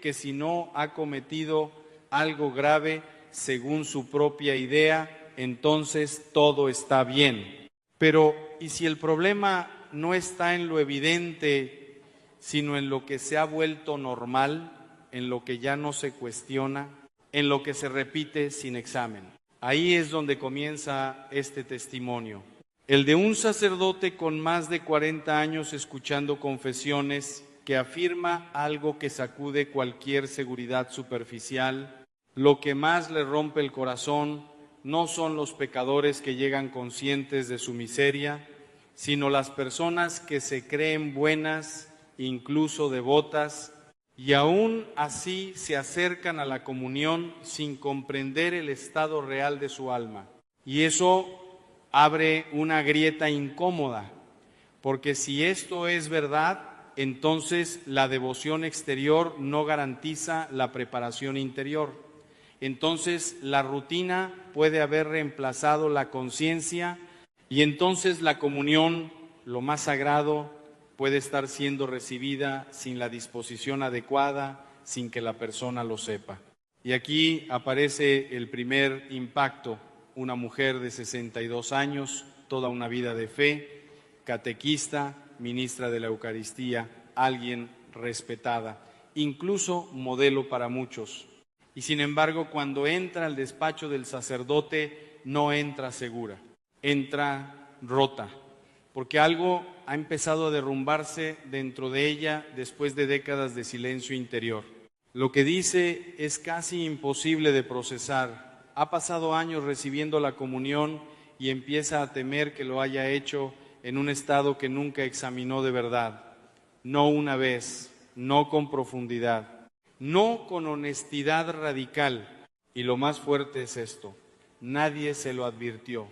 que si no ha cometido algo grave según su propia idea, entonces todo está bien. Pero, ¿y si el problema no está en lo evidente, sino en lo que se ha vuelto normal, en lo que ya no se cuestiona, en lo que se repite sin examen? Ahí es donde comienza este testimonio. El de un sacerdote con más de 40 años escuchando confesiones que afirma algo que sacude cualquier seguridad superficial. Lo que más le rompe el corazón no son los pecadores que llegan conscientes de su miseria, sino las personas que se creen buenas, incluso devotas, y aún así se acercan a la comunión sin comprender el estado real de su alma. Y eso abre una grieta incómoda, porque si esto es verdad, entonces la devoción exterior no garantiza la preparación interior. Entonces la rutina puede haber reemplazado la conciencia y entonces la comunión, lo más sagrado, puede estar siendo recibida sin la disposición adecuada, sin que la persona lo sepa. Y aquí aparece el primer impacto, una mujer de 62 años, toda una vida de fe, catequista, ministra de la Eucaristía, alguien respetada, incluso modelo para muchos. Y sin embargo, cuando entra al despacho del sacerdote, no entra segura, entra rota, porque algo ha empezado a derrumbarse dentro de ella después de décadas de silencio interior. Lo que dice es casi imposible de procesar. Ha pasado años recibiendo la comunión y empieza a temer que lo haya hecho en un estado que nunca examinó de verdad, no una vez, no con profundidad, no con honestidad radical. Y lo más fuerte es esto: nadie se lo advirtió,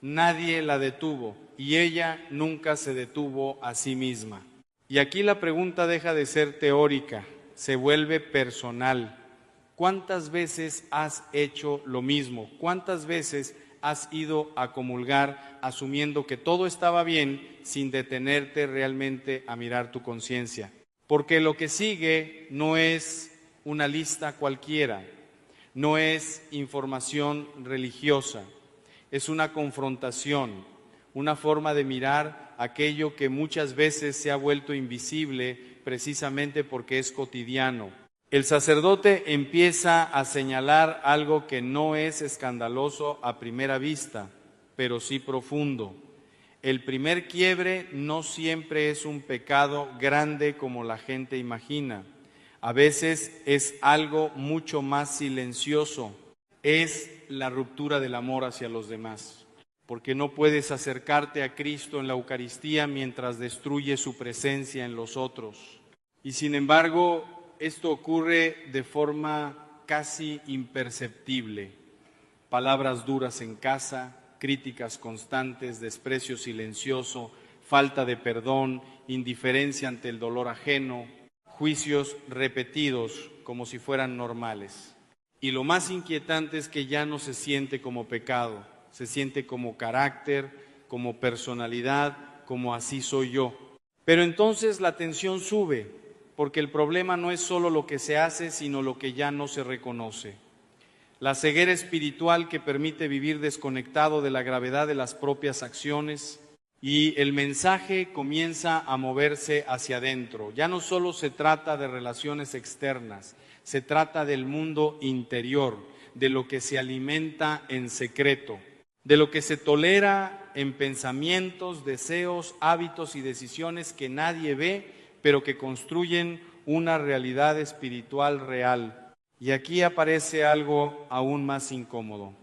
nadie la detuvo y ella nunca se detuvo a sí misma. Y aquí la pregunta deja de ser teórica, se vuelve personal. ¿Cuántas veces has hecho lo mismo? ¿Cuántas veces has ido a comulgar asumiendo que todo estaba bien sin detenerte realmente a mirar tu conciencia? Porque lo que sigue no es una lista cualquiera, no es información religiosa, es una confrontación, una forma de mirar aquello que muchas veces se ha vuelto invisible precisamente porque es cotidiano. El sacerdote empieza a señalar algo que no es escandaloso a primera vista, pero sí profundo. El primer quiebre no siempre es un pecado grande como la gente imagina. A veces es algo mucho más silencioso. Es la ruptura del amor hacia los demás. Porque no puedes acercarte a Cristo en la Eucaristía mientras destruye su presencia en los otros. Y sin embargo, esto ocurre de forma casi imperceptible. Palabras duras en casa, críticas constantes, desprecio silencioso, falta de perdón, indiferencia ante el dolor ajeno, juicios repetidos como si fueran normales. Y lo más inquietante es que ya no se siente como pecado, se siente como carácter, como personalidad, como así soy yo. Pero entonces la tensión sube, porque el problema no es solo lo que se hace, sino lo que ya no se reconoce. La ceguera espiritual que permite vivir desconectado de la gravedad de las propias acciones, y el mensaje comienza a moverse hacia adentro. Ya no solo se trata de relaciones externas, se trata del mundo interior, de lo que se alimenta en secreto, de lo que se tolera en pensamientos, deseos, hábitos y decisiones que nadie ve, pero que construyen una realidad espiritual real. Y aquí aparece algo aún más incómodo,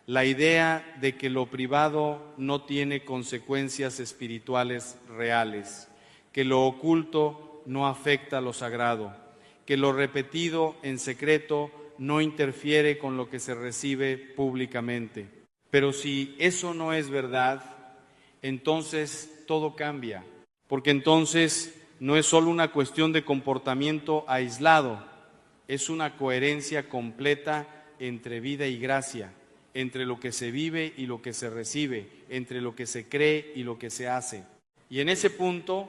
la idea de que lo privado no tiene consecuencias espirituales reales, que lo oculto no afecta a lo sagrado, que lo repetido en secreto no interfiere con lo que se recibe públicamente. Pero si eso no es verdad, entonces todo cambia, porque entonces no es solo una cuestión de comportamiento aislado, es una coherencia completa entre vida y gracia, entre lo que se vive y lo que se recibe, entre lo que se cree y lo que se hace. Y en ese punto,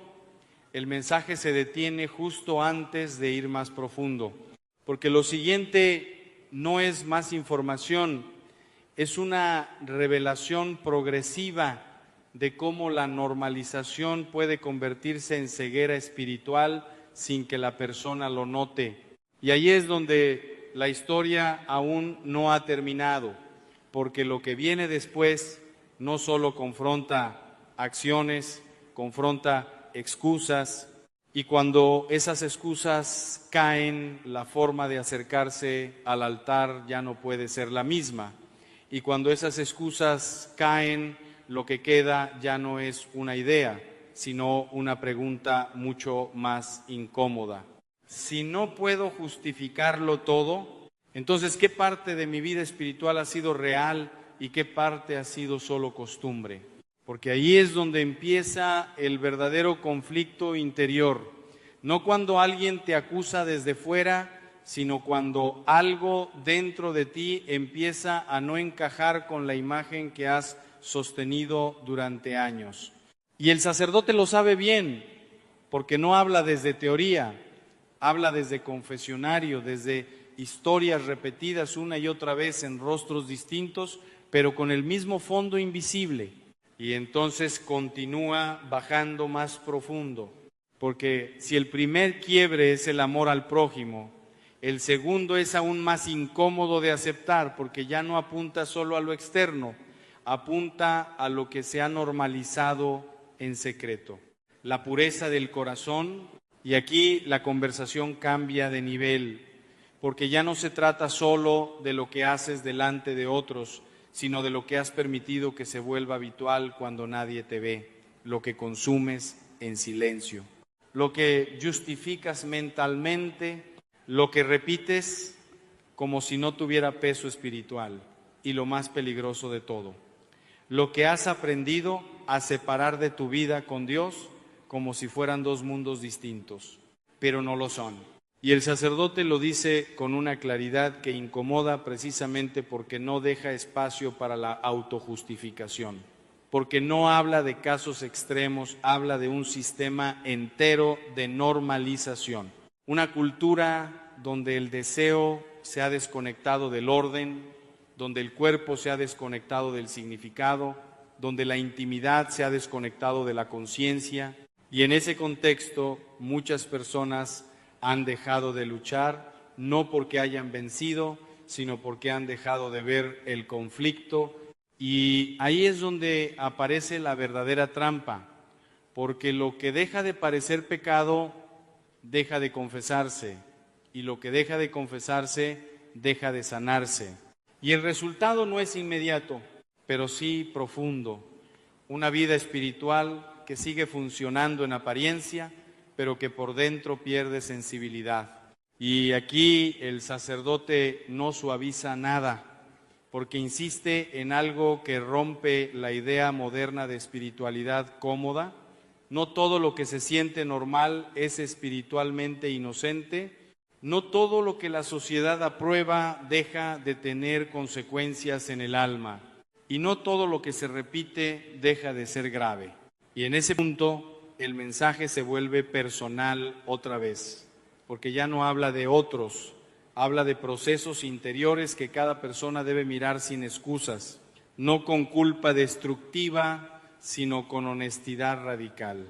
el mensaje se detiene justo antes de ir más profundo, porque lo siguiente no es más información, es una revelación progresiva de cómo la normalización puede convertirse en ceguera espiritual sin que la persona lo note. Y ahí es donde la historia aún no ha terminado, porque lo que viene después no solo confronta acciones, confronta excusas, y cuando esas excusas caen, la forma de acercarse al altar ya no puede ser la misma. Y cuando esas excusas caen, lo que queda ya no es una idea, sino una pregunta mucho más incómoda. Si no puedo justificarlo todo, entonces, ¿qué parte de mi vida espiritual ha sido real y qué parte ha sido solo costumbre? Porque ahí es donde empieza el verdadero conflicto interior. No cuando alguien te acusa desde fuera, sino cuando algo dentro de ti empieza a no encajar con la imagen que has sostenido durante años. Y el sacerdote lo sabe bien, porque no habla desde teoría, habla desde confesionario, desde historias repetidas una y otra vez en rostros distintos, pero con el mismo fondo invisible. Y entonces continúa bajando más profundo, porque si el primer quiebre es el amor al prójimo, el segundo es aún más incómodo de aceptar, porque ya no apunta solo a lo externo, apunta a lo que se ha normalizado en secreto. La pureza del corazón, y aquí la conversación cambia de nivel, porque ya no se trata solo de lo que haces delante de otros, sino de lo que has permitido que se vuelva habitual cuando nadie te ve, lo que consumes en silencio, lo que justificas mentalmente, lo que repites como si no tuviera peso espiritual, y lo más peligroso de todo, lo que has aprendido a separar de tu vida con Dios como si fueran dos mundos distintos, pero no lo son. Y el sacerdote lo dice con una claridad que incomoda precisamente porque no deja espacio para la autojustificación, porque no habla de casos extremos, habla de un sistema entero de normalización, una cultura donde el deseo se ha desconectado del orden, donde el cuerpo se ha desconectado del significado, donde la intimidad se ha desconectado de la conciencia, y en ese contexto muchas personas han dejado de luchar, no porque hayan vencido, sino porque han dejado de ver el conflicto, y ahí es donde aparece la verdadera trampa, porque lo que deja de parecer pecado deja de confesarse, y lo que deja de confesarse deja de sanarse. Y el resultado no es inmediato, pero sí profundo. Una vida espiritual que sigue funcionando en apariencia, pero que por dentro pierde sensibilidad. Y aquí el sacerdote no suaviza nada, porque insiste en algo que rompe la idea moderna de espiritualidad cómoda. No todo lo que se siente normal es espiritualmente inocente. No todo lo que la sociedad aprueba deja de tener consecuencias en el alma. Y no todo lo que se repite deja de ser grave. Y en ese punto el mensaje se vuelve personal otra vez, porque ya no habla de otros, habla de procesos interiores que cada persona debe mirar sin excusas, no con culpa destructiva, sino con honestidad radical.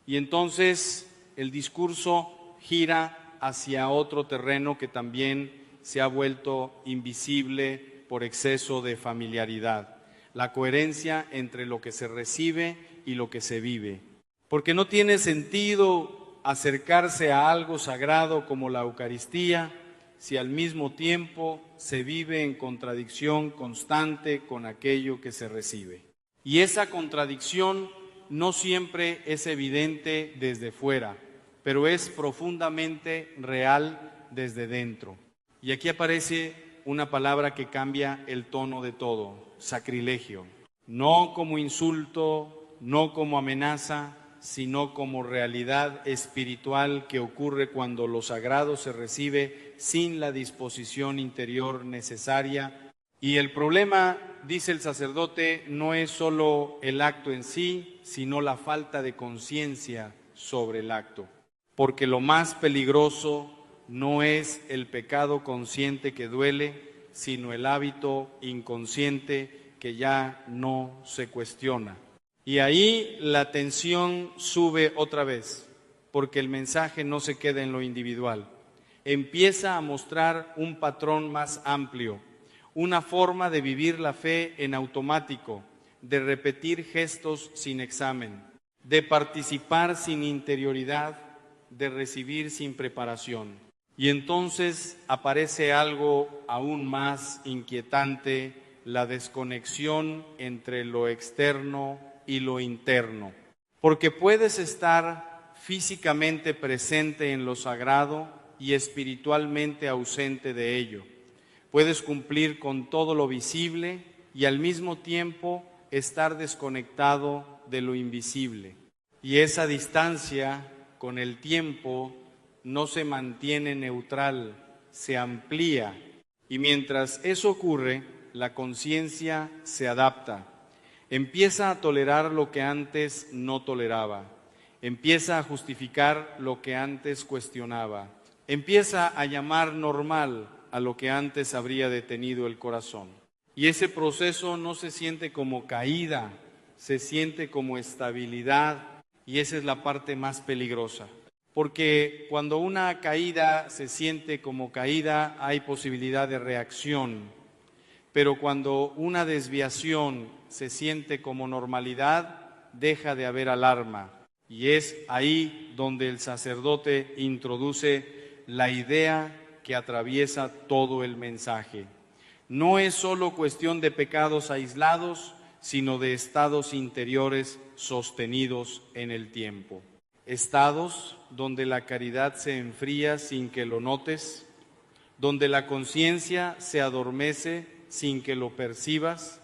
Y entonces el discurso gira hacia otro terreno que también se ha vuelto invisible por exceso de familiaridad, la coherencia entre lo que se recibe y lo que se vive. Porque no tiene sentido acercarse a algo sagrado como la Eucaristía si al mismo tiempo se vive en contradicción constante con aquello que se recibe. Y esa contradicción no siempre es evidente desde fuera, pero es profundamente real desde dentro. Y aquí aparece una palabra que cambia el tono de todo: sacrilegio. No como insulto, no como amenaza, sino como realidad espiritual que ocurre cuando lo sagrado se recibe sin la disposición interior necesaria. Y el problema, dice el sacerdote, no es solo el acto en sí, sino la falta de conciencia sobre el acto. Porque lo más peligroso no es el pecado consciente que duele, sino el hábito inconsciente que ya no se cuestiona. Y ahí la tensión sube otra vez, porque el mensaje no se queda en lo individual. Empieza a mostrar un patrón más amplio, una forma de vivir la fe en automático, de repetir gestos sin examen, de participar sin interioridad, de recibir sin preparación. Y entonces aparece algo aún más inquietante: la desconexión entre lo externo y lo interno. Porque puedes estar físicamente presente en lo sagrado y espiritualmente ausente de ello. Puedes cumplir con todo lo visible y al mismo tiempo estar desconectado de lo invisible. Y esa distancia, con el tiempo, no se mantiene neutral, se amplía. Y mientras eso ocurre, la conciencia se adapta. Empieza a tolerar lo que antes no toleraba. Empieza a justificar lo que antes cuestionaba. Empieza a llamar normal a lo que antes habría detenido el corazón. Y ese proceso no se siente como caída, se siente como estabilidad, y esa es la parte más peligrosa. Porque cuando una caída se siente como caída, hay posibilidad de reacción. Pero cuando una desviación se siente como normalidad, deja de haber alarma. Y es ahí donde el sacerdote introduce la idea que atraviesa todo el mensaje. No es solo cuestión de pecados aislados, sino de estados interiores sostenidos en el tiempo. Estados donde la caridad se enfría sin que lo notes, donde la conciencia se adormece sin que lo percibas,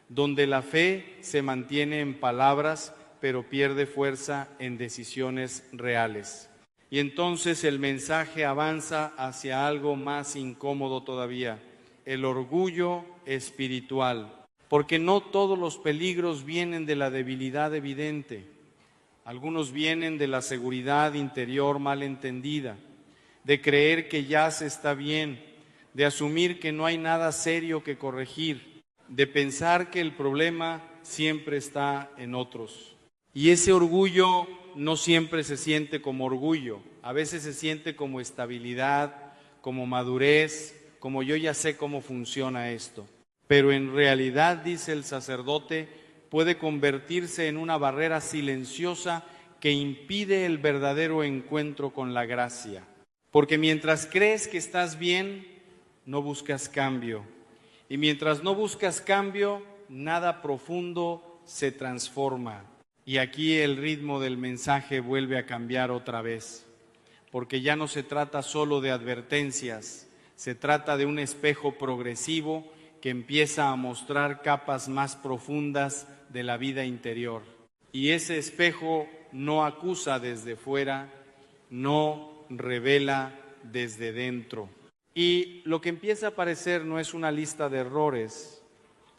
donde la fe se mantiene en palabras pero pierde fuerza en decisiones reales. Y entonces el mensaje avanza hacia algo más incómodo todavía: el orgullo espiritual. Porque no todos los peligros vienen de la debilidad evidente. Algunos vienen de la seguridad interior mal entendida, de creer que ya se está bien, de asumir que no hay nada serio que corregir, de pensar que el problema siempre está en otros. Y ese orgullo no siempre se siente como orgullo, a veces se siente como estabilidad, como madurez, como yo ya sé cómo funciona esto. Pero en realidad, dice el sacerdote, puede convertirse en una barrera silenciosa que impide el verdadero encuentro con la gracia. Porque mientras crees que estás bien, no buscas cambio. Y mientras no buscas cambio, nada profundo se transforma. Y aquí el ritmo del mensaje vuelve a cambiar otra vez. Porque ya no se trata solo de advertencias, se trata de un espejo progresivo que empieza a mostrar capas más profundas de la vida interior. Y ese espejo no acusa desde fuera, no revela desde dentro. Y lo que empieza a aparecer no es una lista de errores,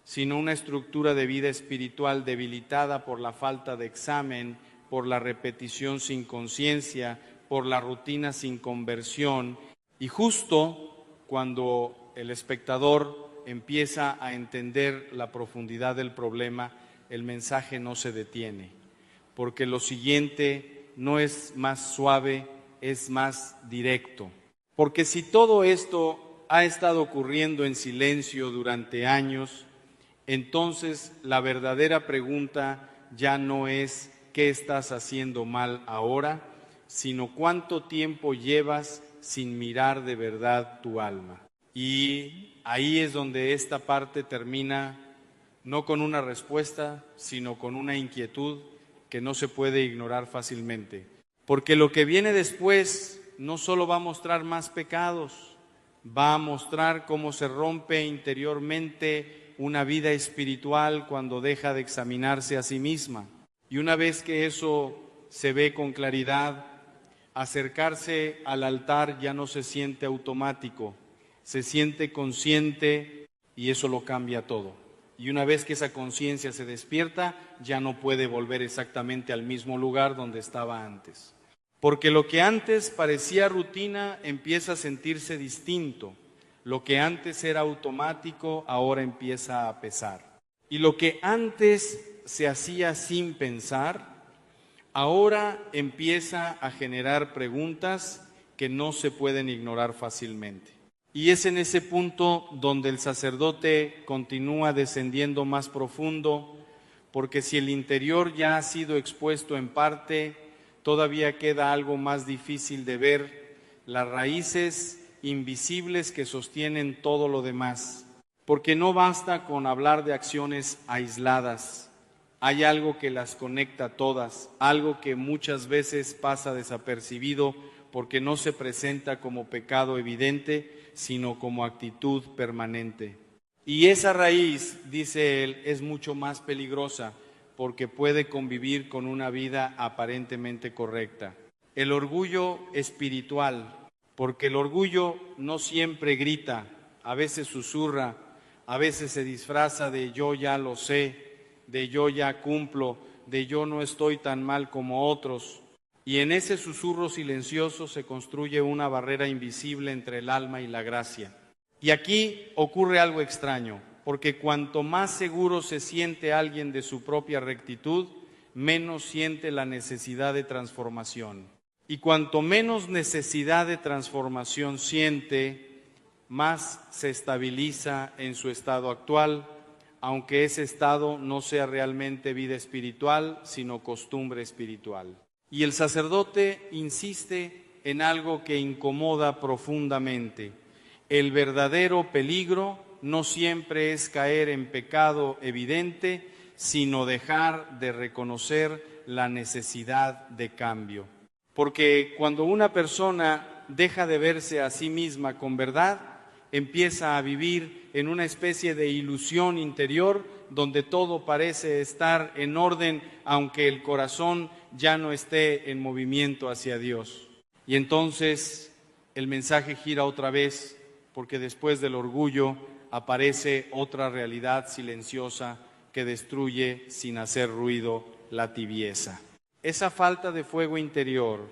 sino una estructura de vida espiritual debilitada por la falta de examen, por la repetición sin conciencia, por la rutina sin conversión. Y justo cuando el espectador empieza a entender la profundidad del problema, el mensaje no se detiene, porque lo siguiente no es más suave, es más directo. Porque si todo esto ha estado ocurriendo en silencio durante años, entonces la verdadera pregunta ya no es ¿qué estás haciendo mal ahora?, sino cuánto tiempo llevas sin mirar de verdad tu alma. Y ahí es donde esta parte termina, no con una respuesta, sino con una inquietud que no se puede ignorar fácilmente. Porque lo que viene después no solo va a mostrar más pecados, va a mostrar cómo se rompe interiormente una vida espiritual cuando deja de examinarse a sí misma. Y una vez que eso se ve con claridad, acercarse al altar ya no se siente automático, se siente consciente y eso lo cambia todo. Y una vez que esa conciencia se despierta, ya no puede volver exactamente al mismo lugar donde estaba antes. Porque lo que antes parecía rutina empieza a sentirse distinto. Lo que antes era automático ahora empieza a pesar. Y lo que antes se hacía sin pensar, ahora empieza a generar preguntas que no se pueden ignorar fácilmente. Y es en ese punto donde el sacerdote continúa descendiendo más profundo, porque si el interior ya ha sido expuesto en parte, todavía queda algo más difícil de ver, las raíces invisibles que sostienen todo lo demás. Porque no basta con hablar de acciones aisladas. Hay algo que las conecta todas, algo que muchas veces pasa desapercibido porque no se presenta como pecado evidente, sino como actitud permanente. Y esa raíz, dice él, es mucho más peligrosa porque puede convivir con una vida aparentemente correcta. El orgullo espiritual, porque el orgullo no siempre grita, a veces susurra, a veces se disfraza de yo ya lo sé, de yo ya cumplo, de yo no estoy tan mal como otros. Y en ese susurro silencioso se construye una barrera invisible entre el alma y la gracia. Y aquí ocurre algo extraño, porque cuanto más seguro se siente alguien de su propia rectitud, menos siente la necesidad de transformación. Y cuanto menos necesidad de transformación siente, más se estabiliza en su estado actual, aunque ese estado no sea realmente vida espiritual, sino costumbre espiritual. Y el sacerdote insiste en algo que incomoda profundamente. El verdadero peligro no siempre es caer en pecado evidente, sino dejar de reconocer la necesidad de cambio. Porque cuando una persona deja de verse a sí misma con verdad, empieza a vivir en una especie de ilusión interior donde todo parece estar en orden, aunque el corazón ya no esté en movimiento hacia Dios. Y entonces el mensaje gira otra vez, porque después del orgullo aparece otra realidad silenciosa que destruye sin hacer ruido la tibieza. Esa falta de fuego interior,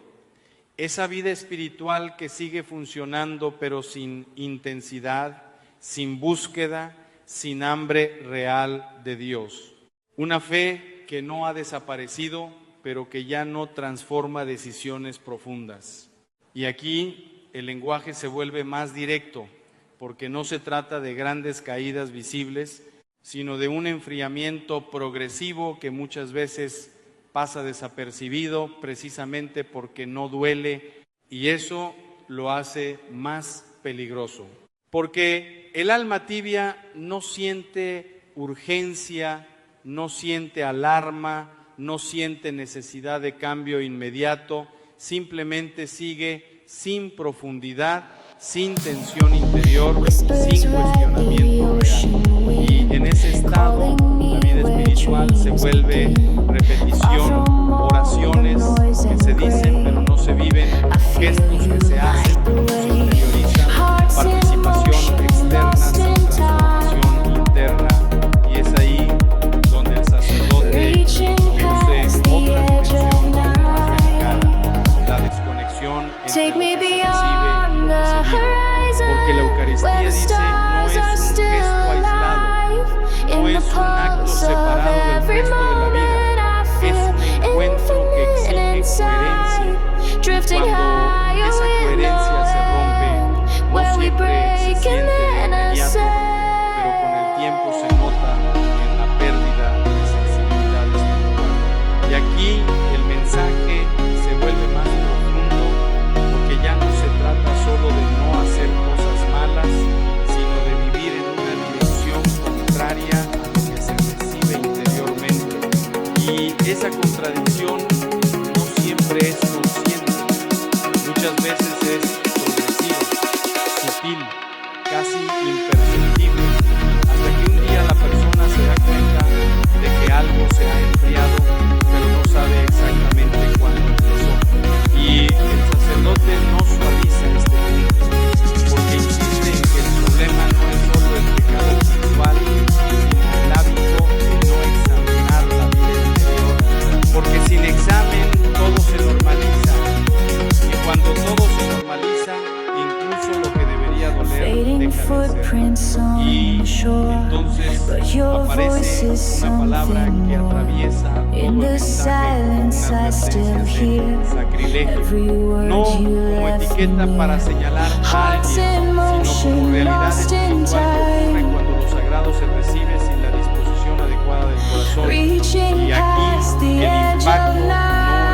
esa vida espiritual que sigue funcionando pero sin intensidad, sin búsqueda, sin hambre real de Dios. Una fe que no ha desaparecido, pero que ya no transforma decisiones profundas. Y aquí el lenguaje se vuelve más directo, porque no se trata de grandes caídas visibles, sino de un enfriamiento progresivo que muchas veces pasa desapercibido precisamente porque no duele, y eso lo hace más peligroso. Porque el alma tibia no siente urgencia, no siente alarma, no siente necesidad de cambio inmediato, simplemente sigue sin profundidad, sin tensión interior, sin cuestionamiento real. Y en ese estado, la vida espiritual se vuelve repetición, oraciones que se dicen pero no se viven, gestos que se hacen pero no se interiorizan, participación externa sin transformación interna. Y es ahí donde el sacerdote introduce otra dimensión más delicada, la desconexión entre lo que se recibe y lo que se vive. Porque la Eucaristía, dice, no es un gesto aislado, no es un acto separado del resto de la vida, es un encuentro que exige coherencia. Cuando esa coherencia se rompe, no siempre se siente de inmediato, pero con el tiempo se nota en la pérdida de sensibilidad espiritual. Y aquí el mensaje se vuelve más profundo, porque ya no se trata solo de no hacer cosas malas, sino de vivir en una dirección contraria a lo que se recibe interiormente. Y esa contradicción no siempre es consciente, muchas veces es progresiva, sutil, casi imperceptible, hasta que un día la persona se da cuenta de que algo se ha enfriado, pero no sabe exactamente cuándo empezó. Y el sacerdote no suaviza este punto, porque insiste en que el problema no es solo el pecado sexual, sino el hábito de no examinar la vida interior, porque sin examen todo se normaliza, y cuando todo se normaliza, incluso lo que debería doler deja de ser. Y entonces aparece una palabra que atraviesa todo el mensaje como una advertencia de sacrilegio, no como etiqueta para señalar a alguien, sino como realidad espiritual que ocurre cuando lo sagrado se recibe sin la disposición adecuada del corazón. Y aquí el impacto no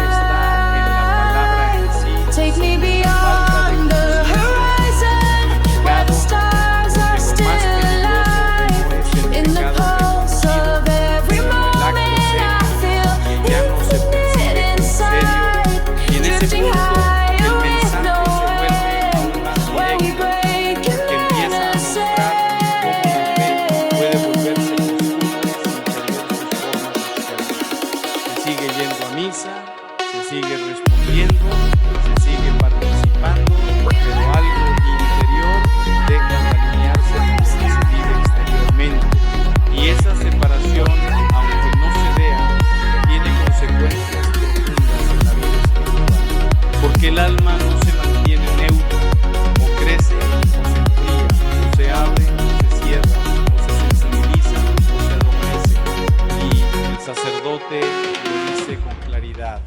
está en la palabra en sí, sino en la falta de conciencia del pecado, porque lo más peligroso no es el pecado permitido, sino el acto serio que ya no se percibe en serio. Y en ese punto el mensaje se vuelve aún más directo, porque empieza a mostrar cómo la fe puede volverse costumbres sin perder sus formas externas. Se sigue yendo a misa, se sigue respondiendo, se sigue participando, pero algo interior deja de alinearse con lo que se vive exteriormente. Y esa separación, aunque no se vea, tiene consecuencias profundas en la vida espiritual, porque el alma no se mantiene neutra, o crece o se enfría, o se abre o se cierra, o se sensibiliza o se adormece. Y el sacerdote lo dice con claridad: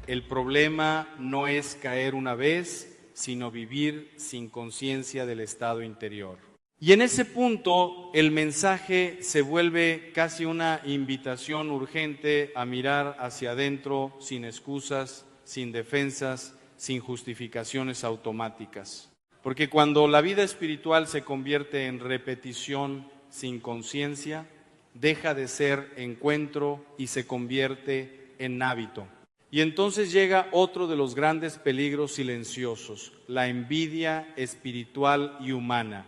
el problema no es caer una vez, sino vivir sin conciencia del estado interior. Y en ese punto el mensaje se vuelve casi una invitación urgente a mirar hacia adentro sin excusas, sin defensas, sin justificaciones automáticas. Porque cuando la vida espiritual se convierte en repetición sin conciencia, deja de ser encuentro y se convierte en hábito. Y entonces llega otro de los grandes peligros silenciosos, la envidia espiritual y humana,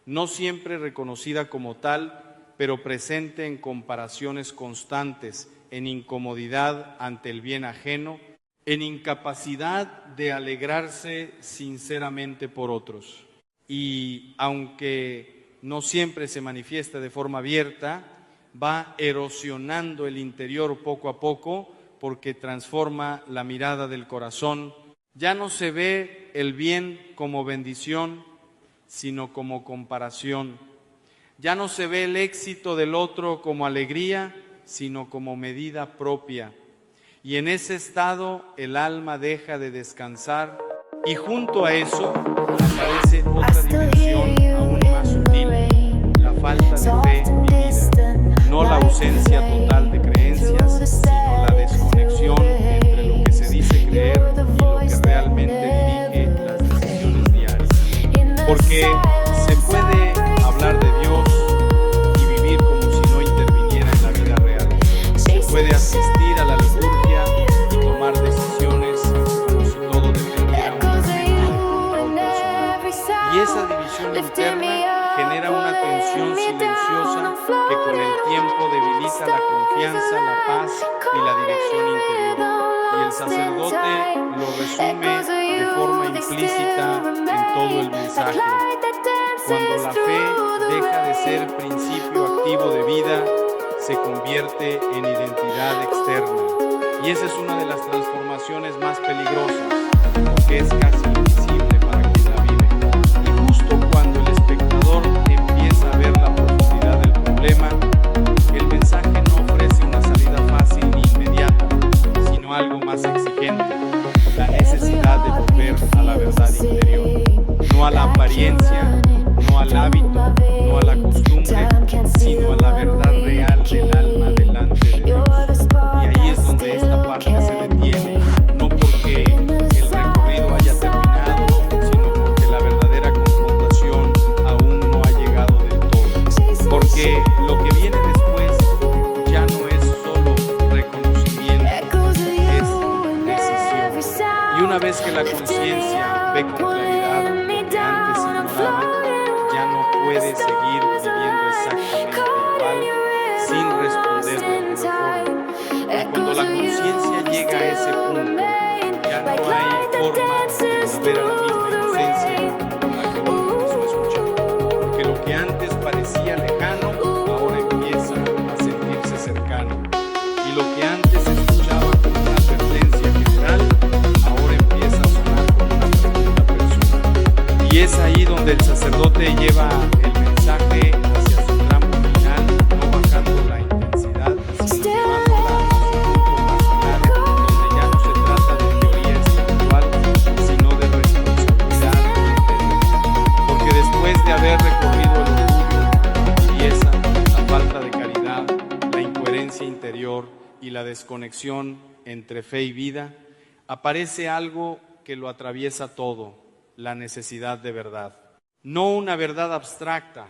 no siempre reconocida como tal, pero presente en comparaciones constantes, en incomodidad ante el bien ajeno, en incapacidad de alegrarse sinceramente por otros. Y aunque no siempre se manifiesta de forma abierta, va erosionando el interior poco a poco, porque transforma la mirada del corazón Ya no se ve el bien como bendición, sino como comparación. Ya no se ve el éxito del otro como alegría, sino como medida propia. Y en ese estado el alma deja de descansar, y junto a eso aparece otra dimensión aún más sutil, la falta de fe vivida. No la ausencia total de creencias, sino la desconexión entre lo que se dice creer y lo que realmente dirige las decisiones diarias. Porque se puede hablar de Dios y vivir como si no interviniera en la vida real. Se puede asistir a la liturgia y tomar decisiones como si todo dependiera únicamente del control personal. Y esa división interna genera una tensión silenciosa que con el tiempo debilita la confianza, la paz y la dirección interior. Y el sacerdote lo resume de forma implícita en todo el mensaje. Cuando la fe deja de ser principio activo de vida, se convierte en identidad externa. Y esa es una de las transformaciones más peligrosas, porque es casi invisible para quien la vive. Y justo cuando el espectador empieza a ver la profundidad del problema, el mensaje no ofrece una salida fácil ni inmediata, sino algo más exigente, la necesidad de volver a la verdad interior, no a la apariencia, no al hábito, no a la costumbre, sino a la verdad real del alma delante de Dios. Y ahí es donde esta parte se detiene, no porque el recorrido haya terminado, sino porque la verdadera confrontación aún no ha llegado del todo. Porque lo que viene después ya no es solo reconocimiento, es decisión. Y una vez que la conciencia ve con claridad lo que antes ignoraba, ya no puede seguir viviendo exactamente igual, sin responder de alguna forma. Y cuando la conciencia llega a ese punto, ya no hay forma de volver a la misma inocencia con la que uno comenzó a escuchar. Porque lo que antes parecía lejano, ahora empieza a sentirse cercano. Y lo que antes escuchaba como una advertencia general, ahora empieza a sonar como una pregunta personal. Y es ahí donde el sacerdote lleva el mensaje hacia su tramo final, no bajando la intensidad, sino llevándola a su punto más claro, donde ya no se trata de teoría espiritual, sino de responsabilidad interior. Porque después de haber recorrido el orgullo, la tibieza, la falta de caridad, la incoherencia interior y la desconexión entre fe y vida, aparece algo que lo atraviesa todo: la necesidad de verdad. No una verdad abstracta,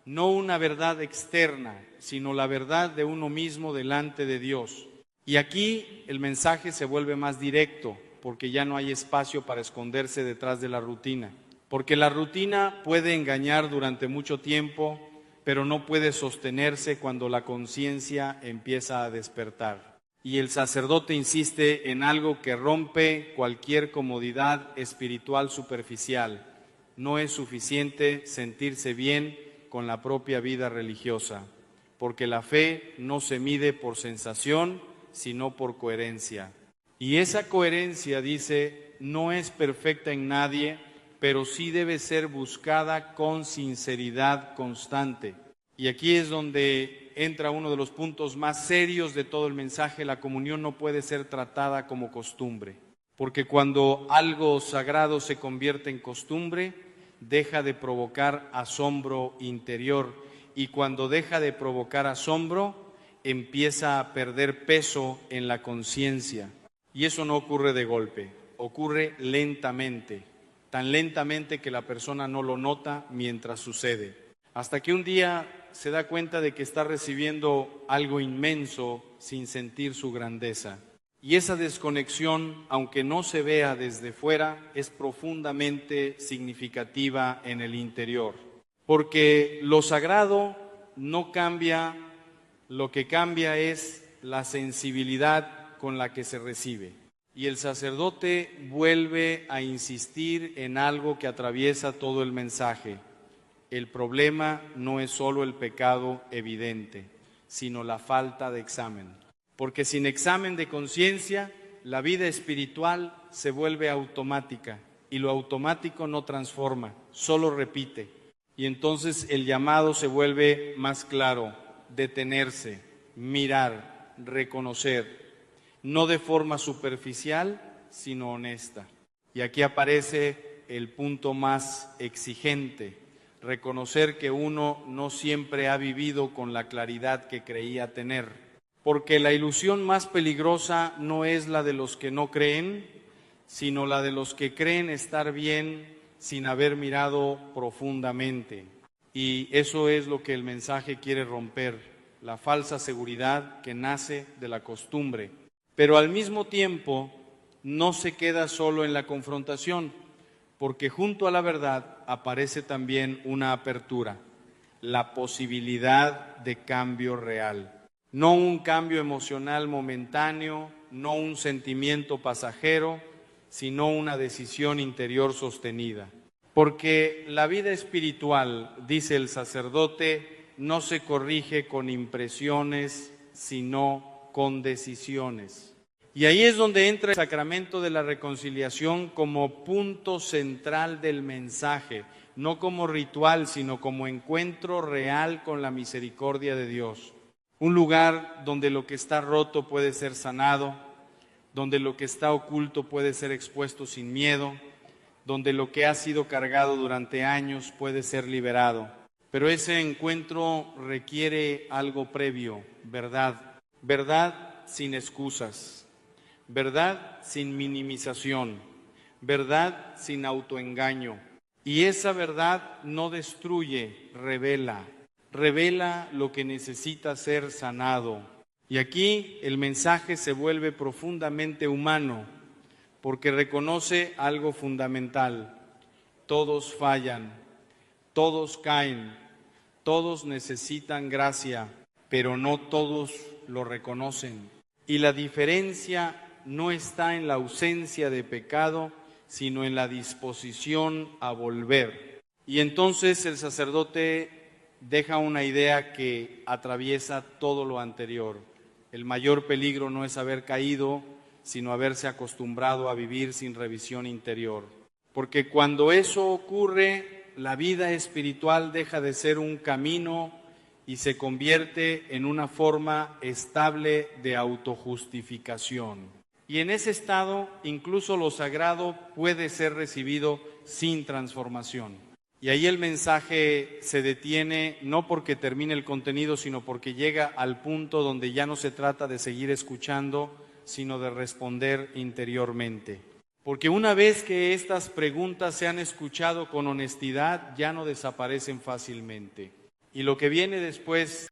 no una verdad externa, sino la verdad de uno mismo delante de Dios. Y aquí el mensaje se vuelve más directo, porque ya no hay espacio para esconderse detrás de la rutina. Porque la rutina puede engañar durante mucho tiempo, pero no puede sostenerse cuando la conciencia empieza a despertar. Y el sacerdote insiste en algo que rompe cualquier comodidad espiritual superficial. No es suficiente sentirse bien con la propia vida religiosa, porque la fe no se mide por sensación, sino por coherencia. Y esa coherencia, dice, no es perfecta en nadie, pero sí debe ser buscada con sinceridad constante. Y aquí es donde entra uno de los puntos más serios de todo el mensaje: la comunión no puede ser tratada como costumbre, porque cuando algo sagrado se convierte en costumbre, deja de provocar asombro interior, y cuando deja de provocar asombro, empieza a perder peso en la conciencia. Y eso no ocurre de golpe, ocurre lentamente, tan lentamente que la persona no lo nota mientras sucede, hasta que un día se da cuenta de que está recibiendo algo inmenso sin sentir su grandeza. Y esa desconexión, aunque no se vea desde fuera, es profundamente significativa en el interior. Porque lo sagrado no cambia, lo que cambia es la sensibilidad con la que se recibe. Y el sacerdote vuelve a insistir en algo que atraviesa todo el mensaje. El problema no es solo el pecado evidente, sino la falta de examen. Porque sin examen de conciencia la vida espiritual se vuelve automática y lo automático no transforma, solo repite. Y entonces el llamado se vuelve más claro, detenerse, mirar, reconocer, no de forma superficial, sino honesta. Y aquí aparece el punto más exigente, reconocer que uno no siempre ha vivido con la claridad que creía tener, porque la ilusión más peligrosa no es la de los que no creen, sino la de los que creen estar bien sin haber mirado profundamente. Y eso es lo que el mensaje quiere romper, la falsa seguridad que nace de la costumbre. Pero al mismo tiempo no se queda solo en la confrontación, porque junto a la verdad aparece también una apertura, la posibilidad de cambio real. No un cambio emocional momentáneo, no un sentimiento pasajero, sino una decisión interior sostenida. Porque la vida espiritual, dice el sacerdote, no se corrige con impresiones, sino con decisiones. Y ahí es donde entra el sacramento de la reconciliación como punto central del mensaje, no como ritual, sino como encuentro real con la misericordia de Dios. Un lugar donde lo que está roto puede ser sanado, donde lo que está oculto puede ser expuesto sin miedo, donde lo que ha sido cargado durante años puede ser liberado. Pero ese encuentro requiere algo previo, verdad. Verdad sin excusas, verdad sin minimización, verdad sin autoengaño. Y esa verdad no destruye, revela lo que necesita ser sanado. Y aquí el mensaje se vuelve profundamente humano, porque reconoce algo fundamental. Todos fallan, todos caen, todos necesitan gracia, pero no todos lo reconocen. Y la diferencia no está en la ausencia de pecado, sino en la disposición a volver. Y entonces el sacerdote deja una idea que atraviesa todo lo anterior. El mayor peligro no es haber caído, sino haberse acostumbrado a vivir sin revisión interior. Porque cuando eso ocurre, la vida espiritual deja de ser un camino y se convierte en una forma estable de autojustificación. Y en ese estado, incluso lo sagrado puede ser recibido sin transformación. Y ahí el mensaje se detiene, no porque termine el contenido, sino porque llega al punto donde ya no se trata de seguir escuchando, sino de responder interiormente. Porque una vez que estas preguntas se han escuchado con honestidad, ya no desaparecen fácilmente. Y lo que viene después